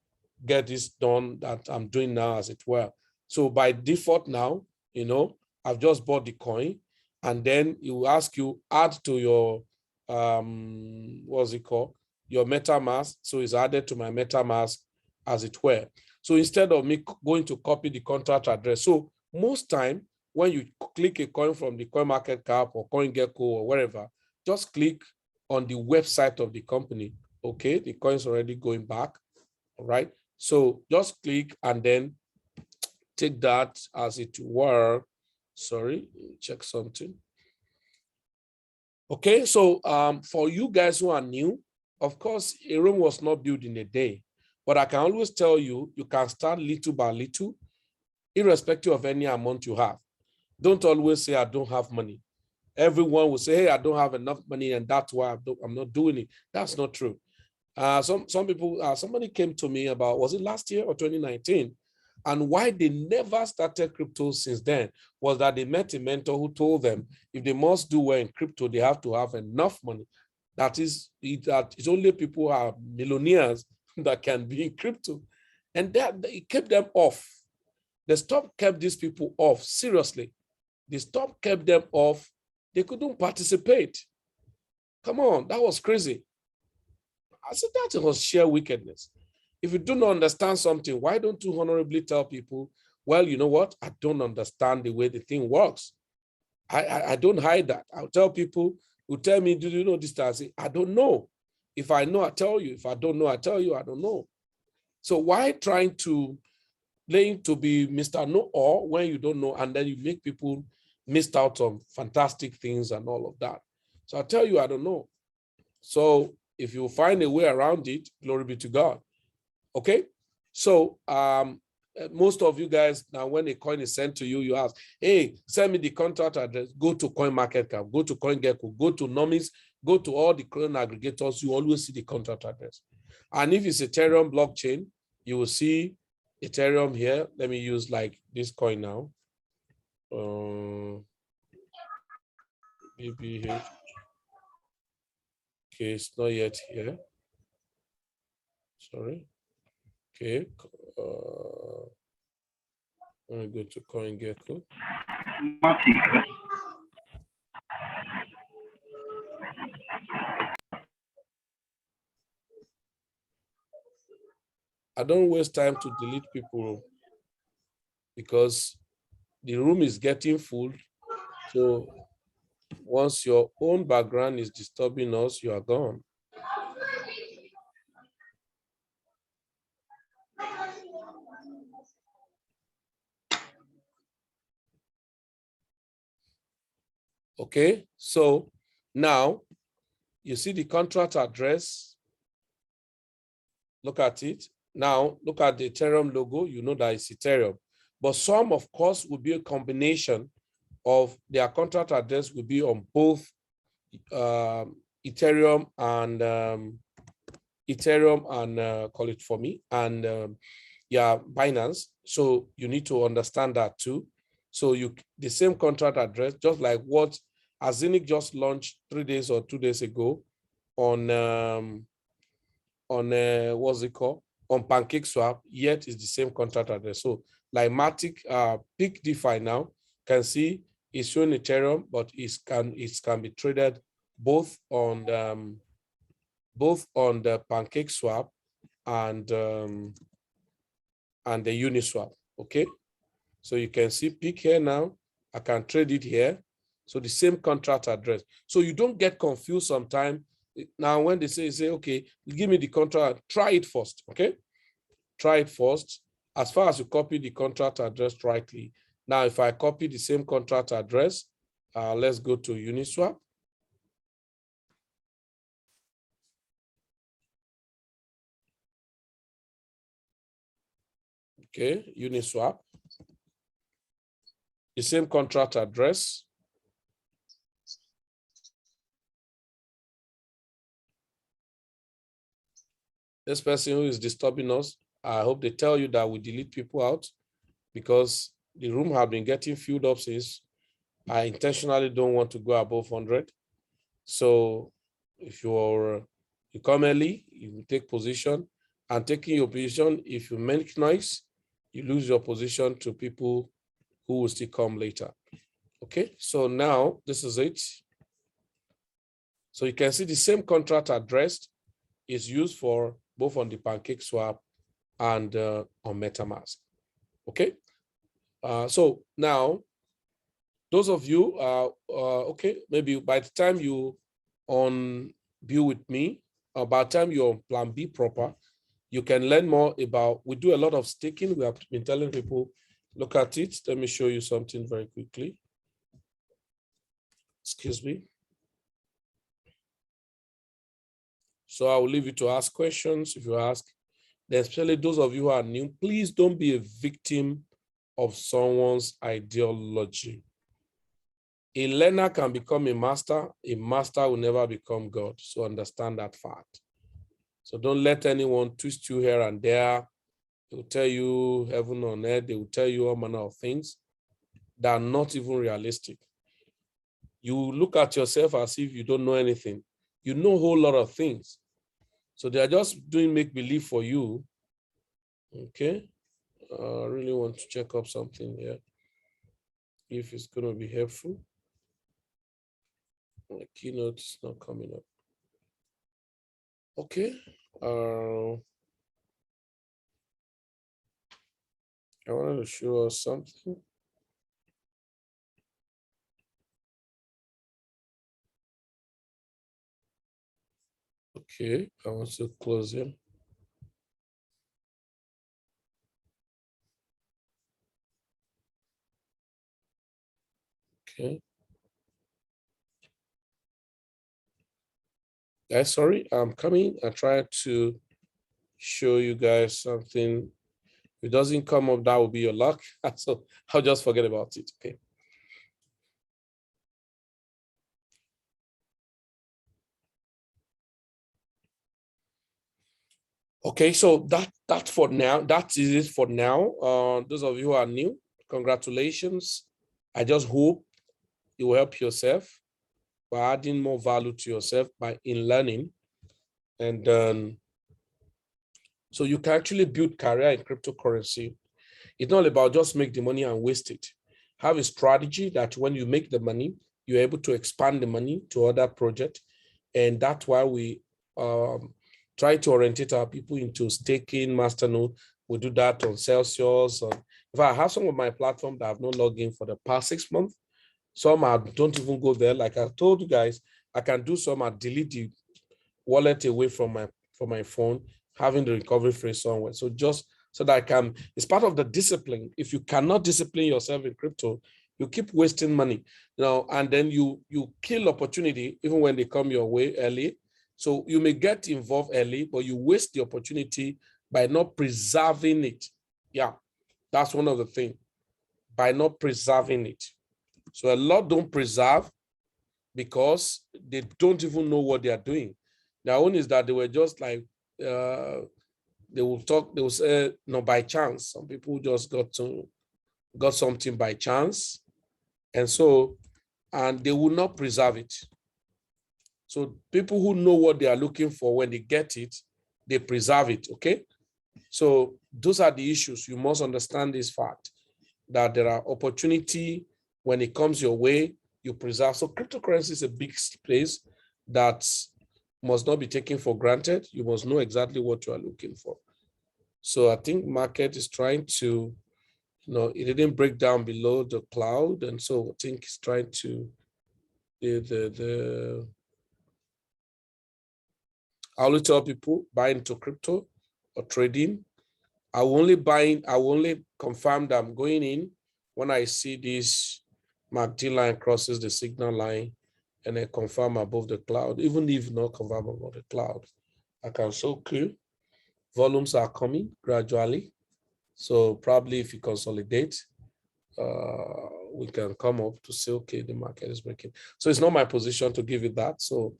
get this done that I'm doing now, as it were. So by default now, you know, I've just bought the coin and then it will ask you add to your, what's it called? Your MetaMask. So it's added to my MetaMask, as it were. So instead of me going to copy the contract address, so most time when you click a coin from the CoinMarketCap or CoinGecko or wherever, just click on the website of the company. Okay, the coin's already going back. All right. So just click and then take that as it were. Sorry, check something. Okay, so for you guys who are new, of course, a room was not built in a day. But I can always tell you, you can start little by little, irrespective of any amount you have. Don't always say, I don't have money. Everyone will say, hey, I don't have enough money, and that's why I'm not doing it. That's not true. Some people, somebody came to me about, was it last year or 2019? And why they never started crypto since then was that they met a mentor who told them if they must do well in crypto, they have to have enough money. That is, that it's only people who are millionaires that can be in crypto. And that it kept them off. The stop kept these people off, seriously. The stop kept them off. They couldn't participate. Come on, that was crazy. I said that was sheer wickedness. If you do not understand something, why don't you honorably tell people, well, you know what? I don't understand the way the thing works. I don't hide that. I'll tell people who tell me, do you know this? I say, I don't know. If I know, I tell you. If I don't know, I tell you, I don't know. So why trying to claim to be Mr. Know-all when you don't know, and then you make people miss out on fantastic things and all of that. So I tell you, I don't know. So if you find a way around it, glory be to God. Okay. So most of you guys, now when a coin is sent to you, you ask, hey, send me the contract address, go to CoinMarketCap, go to CoinGecko, go to Nomics, go to all the coin aggregators, you always see the contract address. And if it's Ethereum blockchain, you will see Ethereum here. Let me use like this coin now. BBH. Okay, it's not yet here. Sorry. Okay. I'm going to go to CoinGecko. don't waste time to delete people because the room is getting full. So once your own background is disturbing us, you are gone. Okay, so now you see the contract address. Look at it. Now look at the Ethereum logo. You know that it's Ethereum. But some, of course, will be a combination of their contract address will be on both Ethereum and call it for me, and Binance. So you need to understand that too. So the same contract address, just like what Azinic just launched 3 days or 2 days ago on what's it called? On PancakeSwap, yet it's the same contract address. So like Matic, Peak DeFi now can see it's showing Ethereum, but it can be traded both on the PancakeSwap and the Uniswap. Okay, so you can see Peak here now. I can trade it here. So the same contract address. So you don't get confused sometimes. Now, when they say, okay, give me the contract, try it first, okay? Try it first. As far as you copy the contract address rightly. Now, if I copy the same contract address, let's go to Uniswap. Okay, Uniswap. The same contract address. This person who is disturbing us, I hope they tell you that we delete people out because the room have been getting filled up since I intentionally don't want to go above 100. So if you come early, you take position, and taking your position, if you make noise, you lose your position to people who will still come later. Okay, so now this is it. So you can see the same contract address is used for both on the PancakeSwap and on MetaMask. Okay, so now those of you okay, maybe by the time you on View with me, by the time you're on Planb proper, you can learn more about, we do a lot of staking. We have been telling people, look at it. Let me show you something very quickly. Excuse me. So I will leave you to ask questions if you ask. Especially those of you who are new, please don't be a victim of someone's ideology. A learner can become a master will never become God. So understand that fact. So don't let anyone twist you here and there. They will tell you heaven on earth. They will tell you all manner of things that are not even realistic. You look at yourself as if you don't know anything. You know a whole lot of things. So they are just doing make-believe for you. Okay. I really want to check up something here. If it's going to be helpful. The keynote is not coming up. Okay. I wanted to show us something. Okay, I want to close him. Okay. Guys, sorry, I'm coming. I try to show you guys something. If it doesn't come up, that will be your luck. So I'll just forget about it. Okay. Okay, so that for now, that is it for now. Those of you who are new, congratulations. I just hope you will help yourself by adding more value to yourself in learning. And so you can actually build career in cryptocurrency. It's not about just make the money and waste it. Have a strategy that when you make the money, you're able to expand the money to other projects. And that's why we try to orientate our people into staking masternode. We do that on Celsius. If I have some of my platform that have not logged in for the past 6 months, some I don't even go there. Like I told you guys, I can do some, I delete the wallet away from my phone, having the recovery phrase somewhere. So just so that I can, it's part of the discipline. If you cannot discipline yourself in crypto, you keep wasting money, and then you kill opportunity even when they come your way early. So you may get involved early, but you waste the opportunity by not preserving it. Yeah, that's one of the things, by not preserving it. So a lot don't preserve because they don't even know what they are doing. Their own is that they were just like, they will say, no, by chance. Some people just got something by chance. And they will not preserve it. So people who know what they are looking for, when they get it, they preserve it, okay? So those are the issues. You must understand this fact, that there are opportunity when it comes your way, you preserve. So cryptocurrency is a big space that must not be taken for granted. You must know exactly what you are looking for. So I think market is trying to, it didn't break down below the cloud. And so I think it's trying to, I only tell people buy into crypto or trading. I will only confirm that I'm going in when I see this MACD line crosses the signal line and then confirm above the cloud. Even if not confirm above the cloud, I can show clear. Volumes are coming gradually. So probably if you consolidate, we can come up to say, okay, the market is breaking. So it's not my position to give you that. So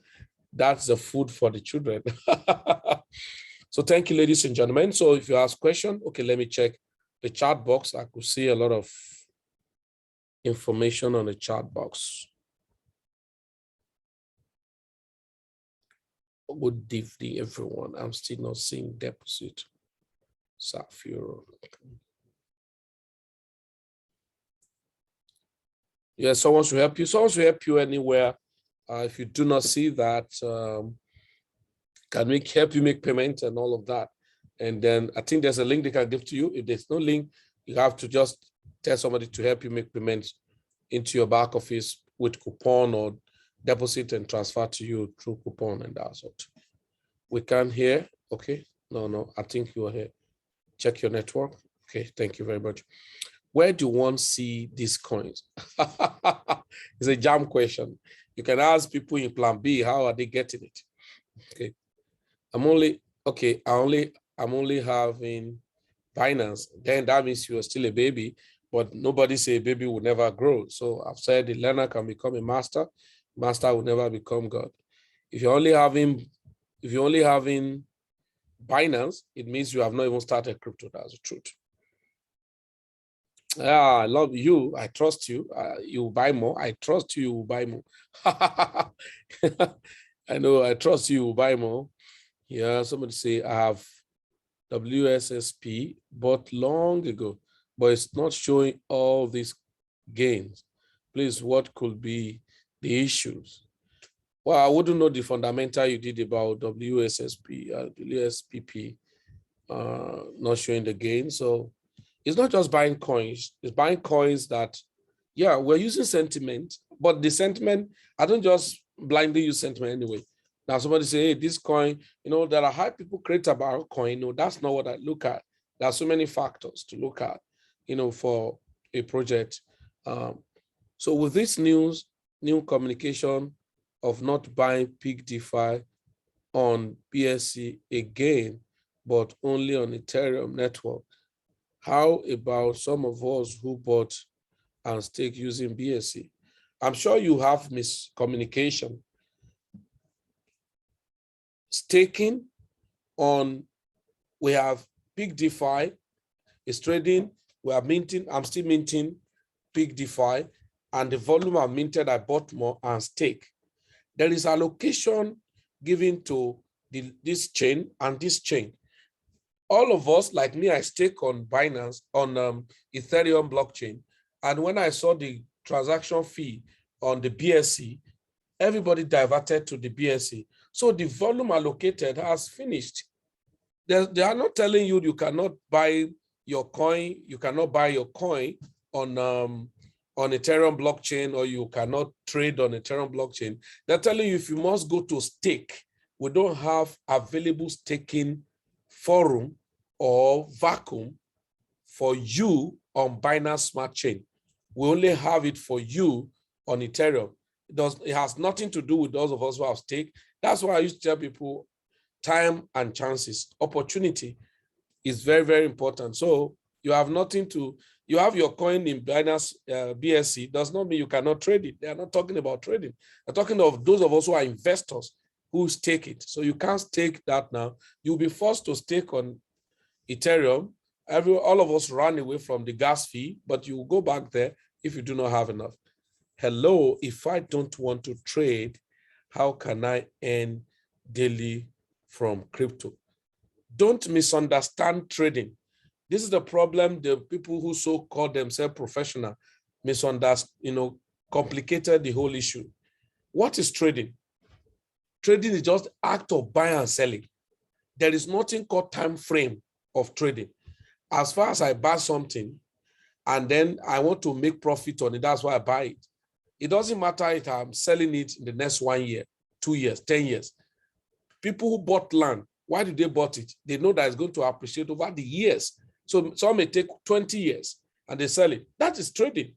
that's the food for the children. So thank you, ladies and gentlemen. So if you ask question, okay, let me check the chat box. I could see a lot of information on the chat box. Good evening, everyone. I'm still not seeing deposit. Sapphire. Yeah, someone should help you. Someone should help you anywhere. If you do not see that, can help you make payment and all of that. And then I think there's a link they can give to you. If there's no link, you have to just tell somebody to help you make payments into your back office with coupon, or deposit and transfer to you through coupon, and that's it. We can't hear. Okay. No, I think you are here. Check your network. Okay, thank you very much. Where do one see these coins? It's a jam question. You can ask people in Planb, how are they getting it? Okay. I'm only having Binance. Then that means you are still a baby, but nobody say a baby will never grow. So I've said the learner can become a master. Master will never become God. If you're only having Binance, it means you have not even started crypto. That's the truth. I love you. I trust you. You will buy more. I trust you. You will buy more. I know. I trust you. You will buy more. Yeah. Somebody say I have WSSP bought long ago, but it's not showing all these gains. Please, what could be the issues? Well, I wouldn't know the fundamental you did about WSSP, WSPP, not showing the gain. So it's not just buying coins. It's buying coins that, yeah, we're using sentiment, but the sentiment, I don't just blindly use sentiment anyway. Now somebody say, hey, this coin, there are hype people create about coin. No, that's not what I look at. There are so many factors to look at, for a project. So with this new communication of not buying peak DeFi on BSC again, but only on Ethereum network, how about some of us who bought and stake using BSC? I'm sure you have miscommunication. Staking on, we have peak DeFi is trading, we are minting, I'm still minting peak DeFi, and the volume I've minted, I bought more and stake. There is allocation given to this chain and this chain. All of us, like me, I stake on Binance, on Ethereum blockchain. And when I saw the transaction fee on the BSC, everybody diverted to the BSC. So the volume allocated has finished. They are not telling you you cannot buy your coin, you cannot buy your coin on Ethereum blockchain, or you cannot trade on Ethereum blockchain. They're telling you if you must go to stake. We don't have available staking forum or vacuum for you on Binance Smart Chain. We only have it for you on Ethereum. It has nothing to do with those of us who have stake. That's why I used to tell people time and chances. Opportunity is very, very important. So you have nothing to, you have your coin in Binance BSC, does not mean you cannot trade it. They are not talking about trading. They're talking of those of us who are investors who stake it. So you can't stake that now. You'll be forced to stake on Ethereum. All of us run away from the gas fee, but you will go back there if you do not have enough. Hello, if I don't want to trade, how can I earn daily from crypto? Don't misunderstand trading. This is the problem. The people who so call themselves professional misunderstand, complicated the whole issue. What is trading? Trading is just act of buying and selling. There is nothing called time frame of trading. As far as I buy something and then I want to make profit on it, that's why I buy it. It doesn't matter if I'm selling it in the next 1 year, 2 years, 10 years. People who bought land, why did they bought it? They know that it's going to appreciate over the years. So some may take 20 years and they sell it. That is trading.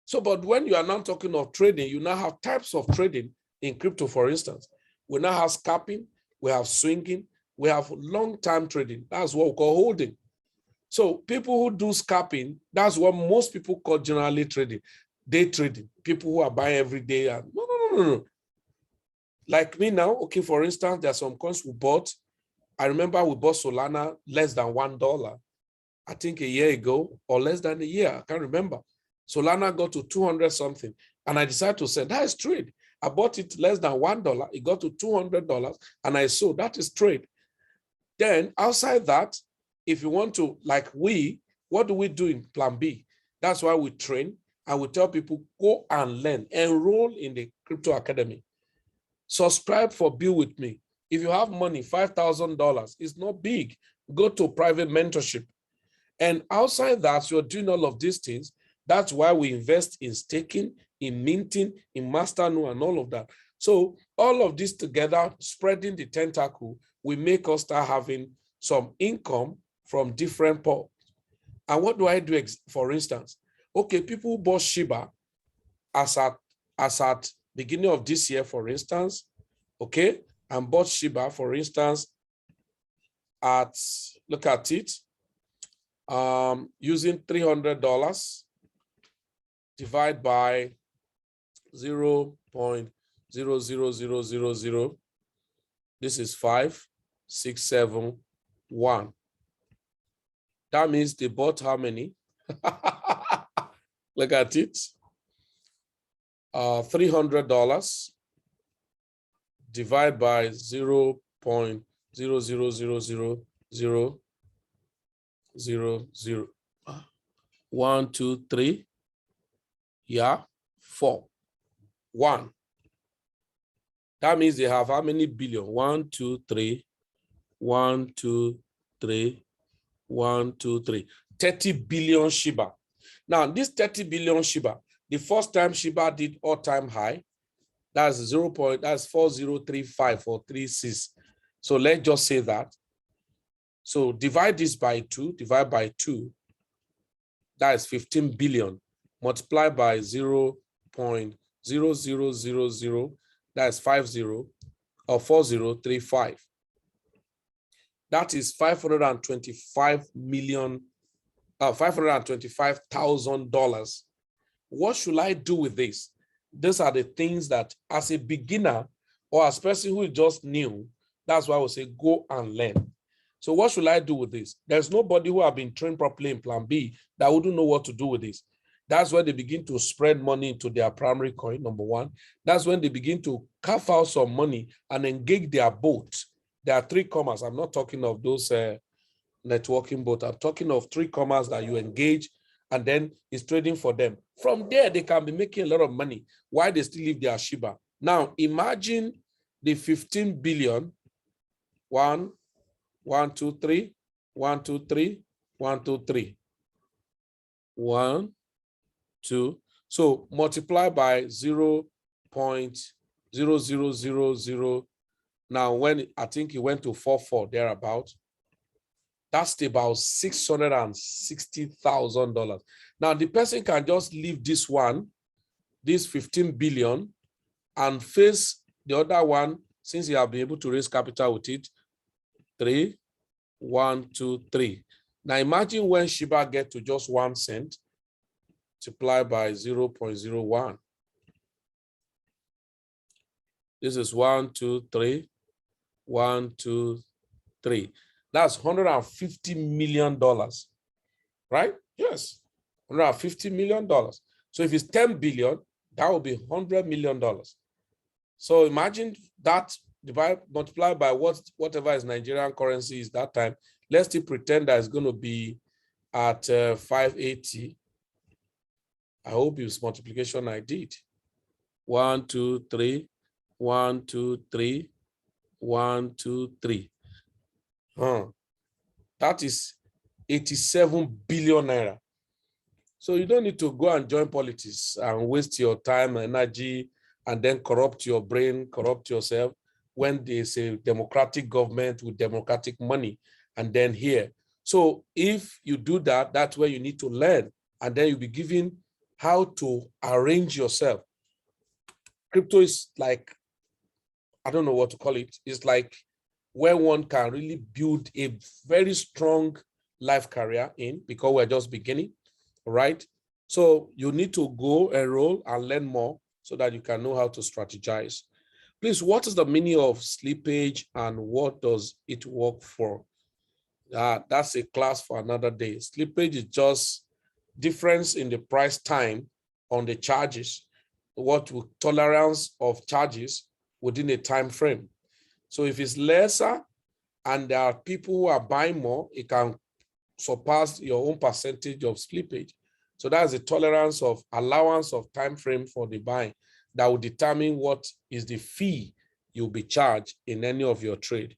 So, but when you are now talking of trading, you now have types of trading in crypto, for instance. We now have scalping, we have swinging, we have long-term trading. That's what we call holding. So people who do scalping, that's what most people call generally trading. Day trading, people who are buying every day. And no. Like me now, okay, for instance, there are some coins we bought. I remember we bought Solana less than $1, I think a year ago, or less than a year, I can't remember. Solana got to 200 something, and I decided to say, that is trade. I bought it less than $1, it got to $200, and I sold. That is trade. Then outside that, if you want to, like what do we do in Planb? That's why we train, and we tell people, go and learn, enroll in the Crypto Academy. Subscribe for Bill with me. If you have money, $5,000, it's not big. Go to private mentorship. And outside that, you're doing all of these things. That's why we invest in staking, in minting, in masternode, and all of that. So all of this together, spreading the tentacle, will make us start having some income from different parts. And what do I do, for instance? Okay, people who bought Shiba as at beginning of this year, for instance, okay, and bought Shiba, for instance, look at it, using $300 divide by 0.00000. This is 5671. That means they bought how many? Look at it. $300 divided by 0.0000000. 1, 2, 3. Yeah, 4. 1. That means they have how many billion? 1, 2, 3. 1, 2, 3. 1, 2, 3. 30 billion Shiba. Now, this 30 billion Shiba, the first time Shiba did all-time high, that's 4035 or 36. So let's just say that. So divide this by 2, divide by 2. That is 15 billion. Multiply by 0.0000. That is 50 or 4035. That is $525,000. What should I do with this? These are the things that, as a beginner or as a person who is just new, that's why I would say go and learn. So what should I do with this? There's nobody who have been trained properly in Planb that wouldn't know what to do with this. That's when they begin to spread money into their primary coin, number one. That's when they begin to carve out some money and engage their boat. There are 3 commas. I'm not talking of those networking boats. I'm talking of 3 commas that you engage and then it's trading for them. From there, they can be making a lot of money while they still leave their Shiba. Now, imagine the 15 billion, 1, 1, 2, 3, 1, 2, 3, 1, 2, 3. 1, 2. So multiply by 0 0.0000. Now, when I think it went to 44 thereabout, that's about $660,000. Now, the person can just leave this one, this 15 billion, and face the other one, since you have been able to raise capital with it. 3, 1, 2, 3. Now, imagine when Shiba get to just 1 cent, multiply by 0.01. This is 1, 2, 3, 1, 2, 3. That's $150 million, right? Yes, $150 million. So if it's 10 billion, that would be $100 million. So imagine that multiplied by whatever is Nigerian currency is that time. Let's still pretend that it's going to be at 580. I hope it's multiplication I did. 1, 2, 3, 1, 2, 3, 1, 2, 3. That is 87 billion naira. So you don't need to go and join politics and waste your time and energy and then corrupt your brain, corrupt yourself when there's a democratic government with democratic money and then here. So if you do that, that's where you need to learn, and then you'll be given how to arrange yourself. Crypto is like, I don't know what to call it. It's like where one can really build a very strong life career in, because we're just beginning, right? So you need to go enroll and learn more so that you can know how to strategize. Please, what is the meaning of slippage and what does it work for? That's a class for another day. Slippage is just difference in the price time on the charges, what with tolerance of charges within a time frame. So if it's lesser and there are people who are buying more, it can surpass your own percentage of slippage. So that's the tolerance of allowance of time frame for the buying that will determine what is the fee you'll be charged in any of your trade.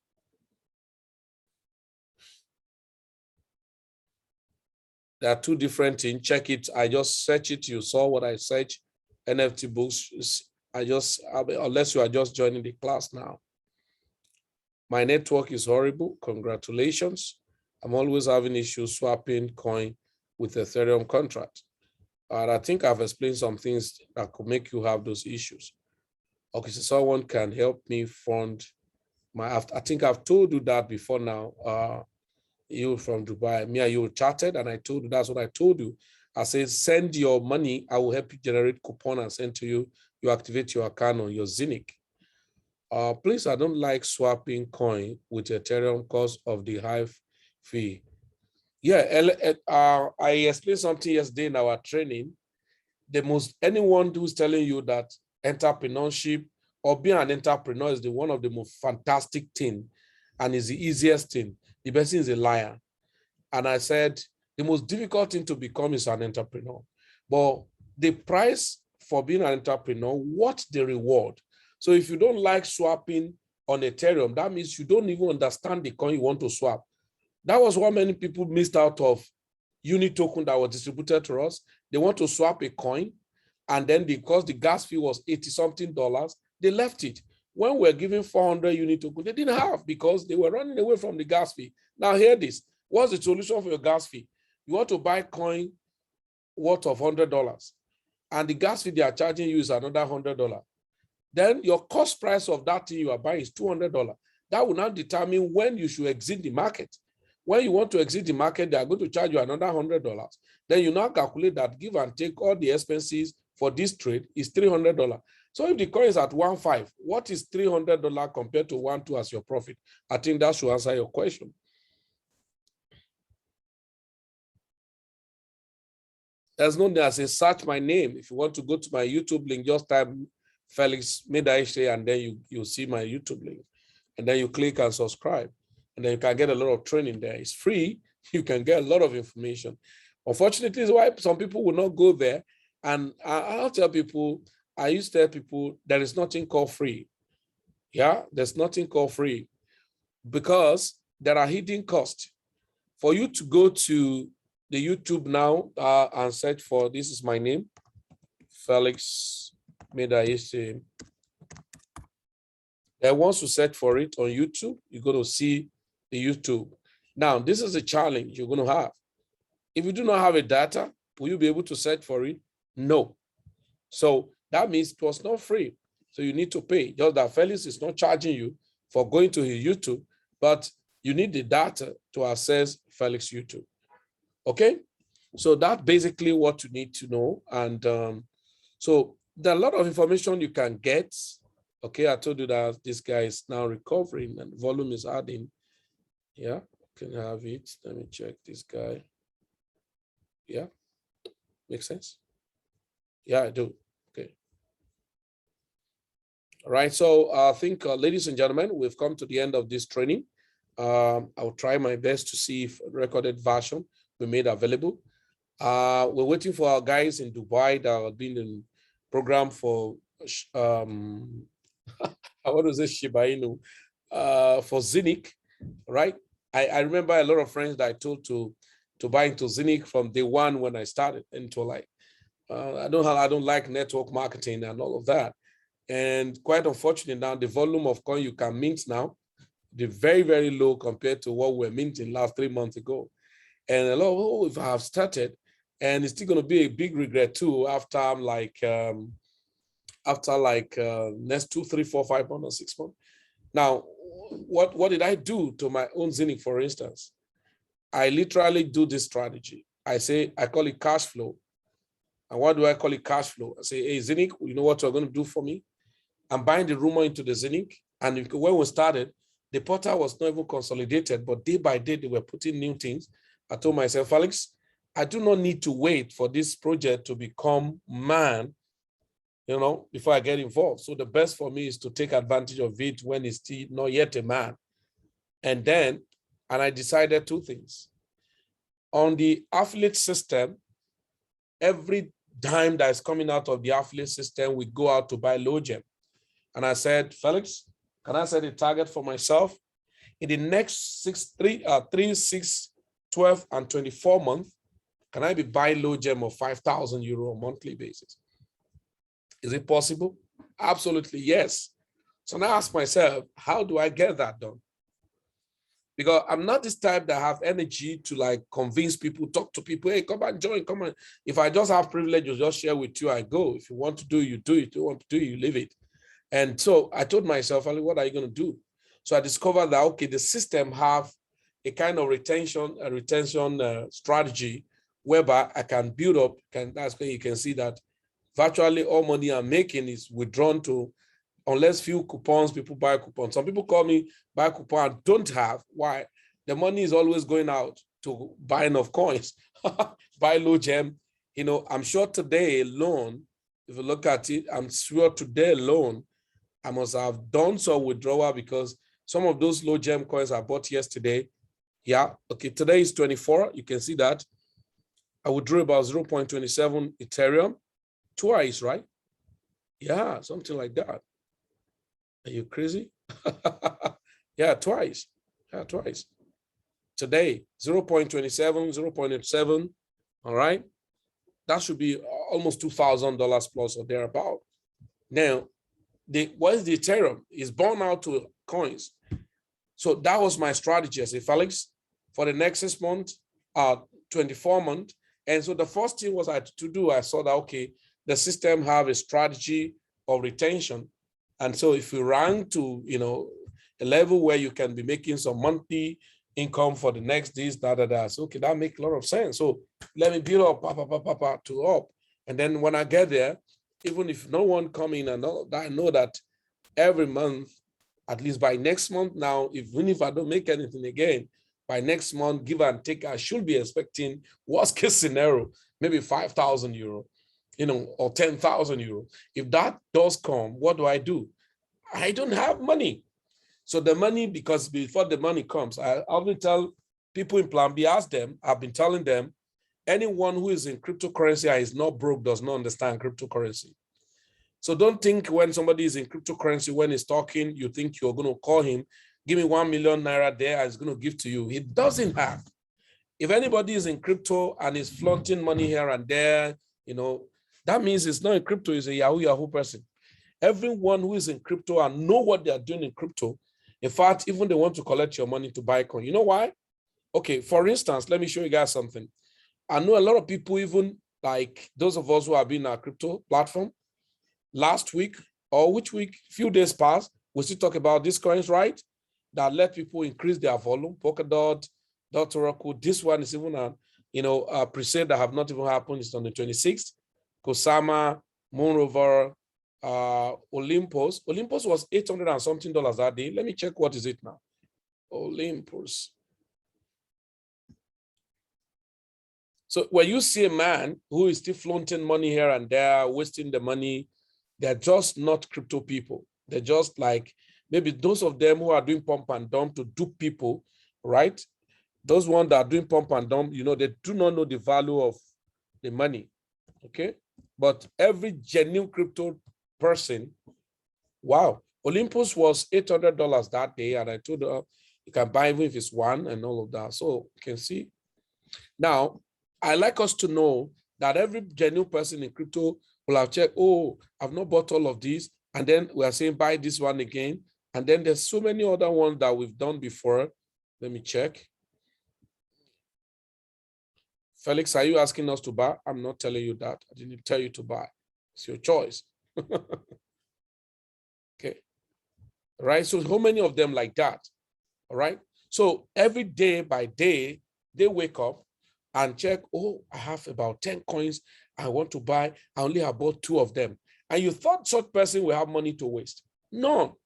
There are two different things. Check it. I just search it. You saw what I searched. NFT books. Unless you are just joining the class now. My network is horrible. Congratulations. I'm always having issues swapping coin with Ethereum contract. And I think I've explained some things that could make you have those issues. Okay, so someone can help me fund my, I think I've told you that before now. You from Dubai, me and you chatted, and I told you, that's what I told you. I said, send your money, I will help you generate coupon and send to you. You activate your account on your Zinc. Please, I don't like swapping coin with Ethereum because of the high fee. Yeah, I explained something yesterday in our training. Anyone who's telling you that entrepreneurship or being an entrepreneur is one of the most fantastic thing and is the easiest thing, the person is a liar. And I said, the most difficult thing to become is an entrepreneur. But the price for being an entrepreneur, what's the reward? So if you don't like swapping on Ethereum, that means you don't even understand the coin you want to swap. That was what many people missed out of unit token that was distributed to us. They want to swap a coin, and then because the gas fee was $80-something, they left it. When we're giving 400 unit token, they didn't have, because they were running away from the gas fee. Now hear this. What's the solution for your gas fee? You want to buy coin worth of $100, and the gas fee they are charging you is another $100. Then your cost price of that thing you are buying is $200. That will now determine when you should exit the market. When you want to exit the market, they are going to charge you another $100. Then you now calculate that give and take all the expenses for this trade is $300. So if the coin is at 1.5, what is $300 compared to 1.2 as your profit? I think that should answer your question. There's no need. I say search my name. If you want to go to my YouTube link, just type Felix Medaishe, and then you'll see my YouTube link. And then you click and subscribe. And then you can get a lot of training there. It's free. You can get a lot of information. Unfortunately, it's why some people will not go there. And I'll tell people, I used to tell people there is nothing called free. Yeah, there's nothing called free because there are hidden costs. For you to go to the YouTube now and search for, this is my name, Felix Medaise. And once you search for it on YouTube, you're going to see the YouTube. Now, this is a challenge you're going to have. If you do not have a data, will you be able to search for it? No. So that means it was not free. So you need to pay. Just that Felix is not charging you for going to his YouTube, but you need the data to access Felix YouTube. Okay? So that's basically what you need to know. And so there are a lot of information you can get. Okay, I told you that this guy is now recovering and volume is adding. Yeah, can have it. Let me check this guy. Yeah, makes sense. Yeah, I do. Okay. All right, so I think, ladies and gentlemen, we've come to the end of this training. I'll try my best to see if a recorded version we made available. We're waiting for our guys in Dubai that have been in program for, I want to say Shiba Inu, for Zinc, right? I remember a lot of friends that I told to buy into Zinc from day one when I started into like, I don't like network marketing and all of that. And quite unfortunately now the volume of coin you can mint now, they're very, very low compared to what we're minting last 3 months ago. And a lot of, oh, if I have started, and it's still going to be a big regret too after I'm like, next 2, 3, 4, 5 months or 6 months. Now, what did I do to my own Zinc, for instance? I literally do this strategy. I call it cash flow. And why do I call it cash flow? I say, hey, Zinc, you know what you're going to do for me? I'm buying the rumor into the Zinc. And when we started, the portal was not even consolidated, but day by day, they were putting new things. I told myself, Alex, I do not need to wait for this project to become man, before I get involved. So the best for me is to take advantage of it when it's still not yet a man. And I decided 2 things. On the affiliate system, every dime that is coming out of the affiliate system, we go out to buy low gem. And I said, Felix, can I set a target for myself? In the next 3, 6, 12, and 24 months, can I be buying low gem of 5,000 euro on a monthly basis? Is it possible? Absolutely, yes. So now I ask myself, how do I get that done? Because I'm not this type that have energy to like convince people, talk to people, hey, come and join, come on. If I just have privilege to just share with you, I go. If you want to do, you do it. If you want to do, you leave it. And so I told myself, what are you going to do? So I discovered that, okay, the system have a kind of retention strategy whereby I can build up, that's where you can see that virtually all money I'm making is withdrawn to, unless few coupons, people buy coupons. Some people call me buy coupon, don't have. Why? The money is always going out to buying of coins, buy low gem. I'm sure today alone, if you look at it, I'm sure today alone, I must have done some withdrawal because some of those low gem coins I bought yesterday. Yeah, okay, today is 24. You can see that. I withdrew about 0.27 Ethereum twice, right? Yeah, something like that. Are you crazy? Yeah, twice. Yeah, twice. Today, 0.27, 0.87. All right. That should be almost $2,000 plus or thereabout. Now, what is the Ethereum? It's born out to coins. So that was my strategy. I said, Felix, for the next 6 months, 24 months. And so the first thing was I saw that, okay, the system have a strategy of retention. And so if you rank to, a level where you can be making some monthly income for the next this, that. So, okay, that makes a lot of sense. So let me build up, to up. And then when I get there, even if no one come in and all that, I know that every month, at least by next month now, even if I don't make anything again, by next month, give and take, I should be expecting worst case scenario, maybe 5,000 euro, or 10,000 euro. If that does come, what do? I don't have money. So the money, because before the money comes, I often tell people in Planb, ask them, I've been telling them, anyone who is in cryptocurrency and is not broke does not understand cryptocurrency. So don't think when somebody is in cryptocurrency, when he's talking, you think you're going to call him, give me 1 million naira there, and he's going to give to you. He doesn't have. If anybody is in crypto and is flaunting money here and there, that means it's not in crypto, it's a Yahoo person. Everyone who is in crypto and know what they are doing in crypto, in fact, even they want to collect your money to buy coin. You know why? Okay, for instance, let me show you guys something. I know a lot of people, even like those of us who have been in our crypto platform, last week or which week, few days past, we still talk about these coins, right? That let people increase their volume. Polkadot, Oracle. This one is even a pre-sale that have not even happened. It's on the 26th. Kosama, Moonrover, Olympus. Olympus was $800 and something that day. Let me check what is it now. Olympus. So when you see a man who is still flaunting money here and there, wasting the money, they're just not crypto people. They're just like maybe those of them who are doing pump and dump to dupe people, right? Those ones that are doing pump and dump, they do not know the value of the money, okay? But every genuine crypto person, wow. Olympus was $800 that day, and I told her you can buy even if it's one and all of that. So you can see. Now, I like us to know that every genuine person in crypto will have checked, oh, I've not bought all of these. And then we are saying, buy this one again. And then there's so many other ones that we've done before. Let me check. Felix, are you asking us to buy? I'm not telling you that. I didn't tell you to buy. It's your choice. Okay. Right. So how many of them like that? All right. So every day by day, they wake up and check, oh, I have about 10 coins I want to buy. I only have bought 2 of them. And you thought such person will have money to waste. No.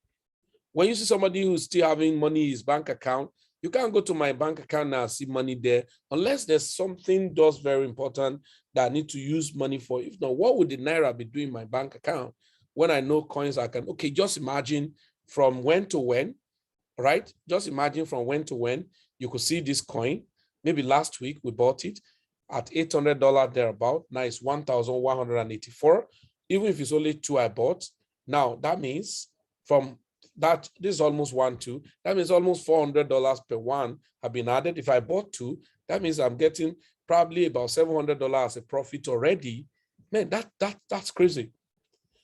When you see somebody who's still having money in his bank account, you can't go to my bank account now and see money there unless there's something that's very important that I need to use money for. If not, what would the Naira be doing in my bank account when I know coins I can? Okay, just imagine from when to when, right? Just imagine from when to when you could see this coin. Maybe last week we bought it at $800 thereabout. Now it's 1,184. Even if it's only 2 I bought. Now that means from that, this is almost 1, 2. That means almost $400 per one have been added. If I bought 2, that means I'm getting probably about $700 as a profit already. Man, that's crazy.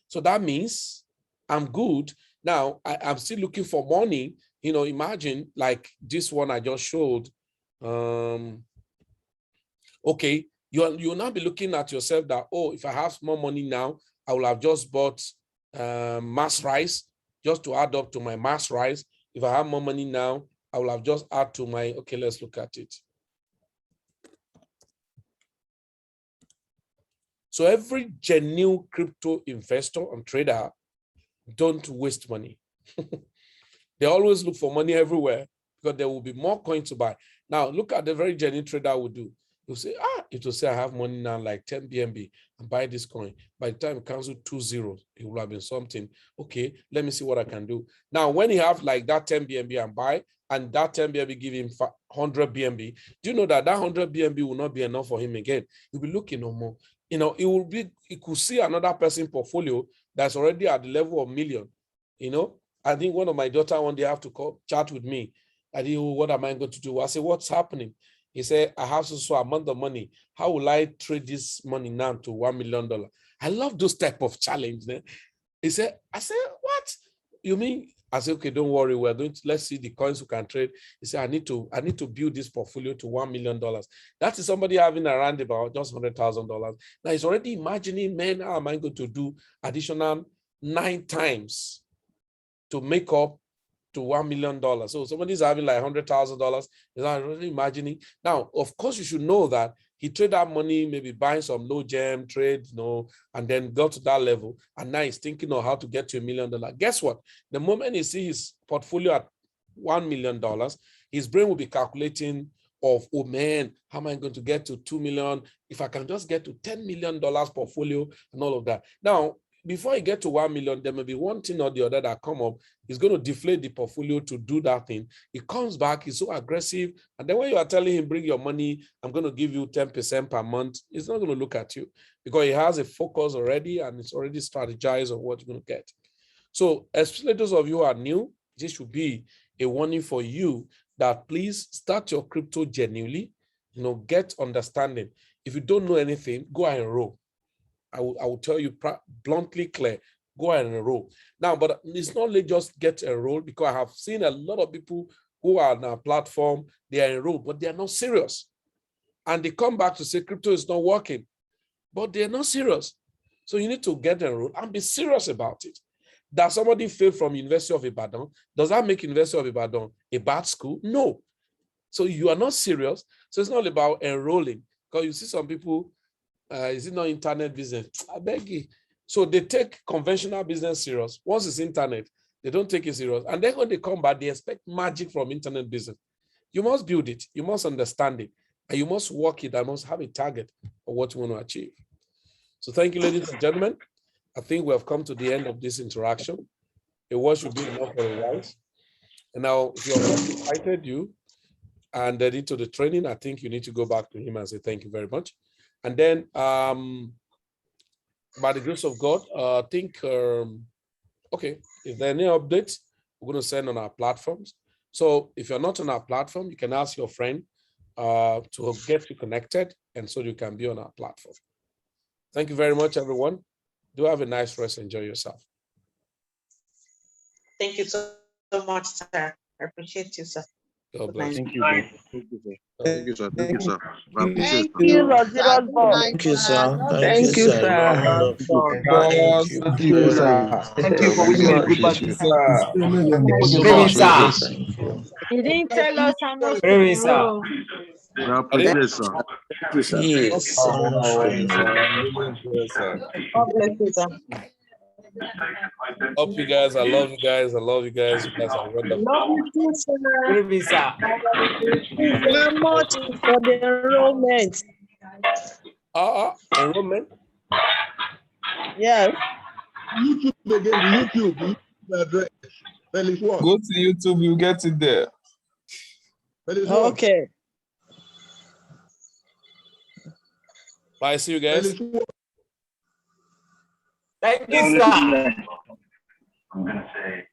So that means I'm good. Now I'm still looking for money. Imagine like this one I just showed. Okay, you'll now be looking at yourself that, oh, if I have more money now, I will have just bought mass rice just to add up to my mass rice. If I have more money now, I will have just add to my, okay, let's look at it. So every genuine crypto investor and trader don't waste money. They always look for money everywhere because there will be more coins to buy. Now, look at the very genuine trader will do. You'll say, it will say I have money now like 10 BNB and buy this coin. By the time it counts with 2 zeros, it will have been something. Okay, let me see what I can do. Now, when you have like that 10 BNB and buy, and that 10 BNB give him 100 BNB, do you know that 100 BNB will not be enough for him again? He'll be looking no more. It could see another person portfolio that's already at the level of million. I think one of my daughter one day have to chat with me. I said, what am I going to do? I said, what's happening? He said, I have so amount of money. How will I trade this money now to $1 million? I love those type of challenge. I said, what? You mean? I said, okay, don't worry. Let's see the coins we can trade. He said, I need to build this portfolio to $1 million. That is somebody having around about just $100,000. Now he's already imagining, man, how am I going to do additional 9 times to make up to $1 million. So somebody's having like $100,000. He's already imagining. Now, of course, you should know that he traded that money, maybe buying some low gem trade, and then got to that level. And now he's thinking of how to get to $1 million. Guess what? The moment he sees his portfolio at $1 million, his brain will be calculating of, oh man, how am I going to get to 2 million? If I can just get to $10 million portfolio and all of that. Now, before you get to 1 million, there may be one thing or the other that come up. It's going to deflate the portfolio to do that thing. He comes back, he's so aggressive. And then when you are telling him, bring your money, I'm going to give you 10% per month, he's not going to look at you because he has a focus already and it's already strategized on what you're going to get. So especially those of you who are new, this should be a warning for you that please start your crypto genuinely, get understanding. If you don't know anything, go and enroll. I will tell you bluntly clear, go and enroll. Now, but it's not only just get enrolled, because I have seen a lot of people who are on our platform, they are enrolled, but they are not serious. And they come back to say crypto is not working, but they're not serious. So you need to get enrolled and be serious about it. That somebody failed from University of Ibadan, does that make University of Ibadan a bad school? No. So you are not serious. So it's not about enrolling, because you see some people, is it not internet business? I beg you. So they take conventional business serious. Once it's internet, they don't take it serious. And then when they come back, they expect magic from internet business. You must build it. You must understand it. And you must work it. And must have a target of what you want to achieve. So thank you, ladies and gentlemen. I think we have come to the end of this interaction. A word should be enough for the wise. And now, if your friend invited you and they into the training, I think you need to go back to him and say thank you very much. And then, by the grace of God, I think, okay, if there are any updates, we're going to send on our platforms. So if you're not on our platform, you can ask your friend to get you connected, and so you can be on our platform. Thank you very much, everyone. Do have a nice rest. Enjoy yourself. Thank you so much, sir. I appreciate you, sir. God bless you. Thank you, bro. Thank you, sir. Thank you, sir. Thank you, sir. I appreciate Thank it. you, Rogers boss. Thank you, sir. Thank you, Thank sir. you. Thank you, sir. Thank you for wishing me good Appreciate luck you. this year. Thank you. Thank you. He didn't tell us how much to Very sir. enroll. I appreciate it, sir. Thank you, sir. Yes, I'm not sure. God bless you, sir. Hope you guys. I love you guys. I love you guys. You guys are wonderful. Love you too, sir. Very sir. Please, how much is for the enrollment? Enrollment. Yes. YouTube again, YouTube address. Well, it's what? Go to YouTube, you get it there. Well, it's what? Okay. Bye. See you Well, guys. it's what? Thank you, sir. I'm gonna say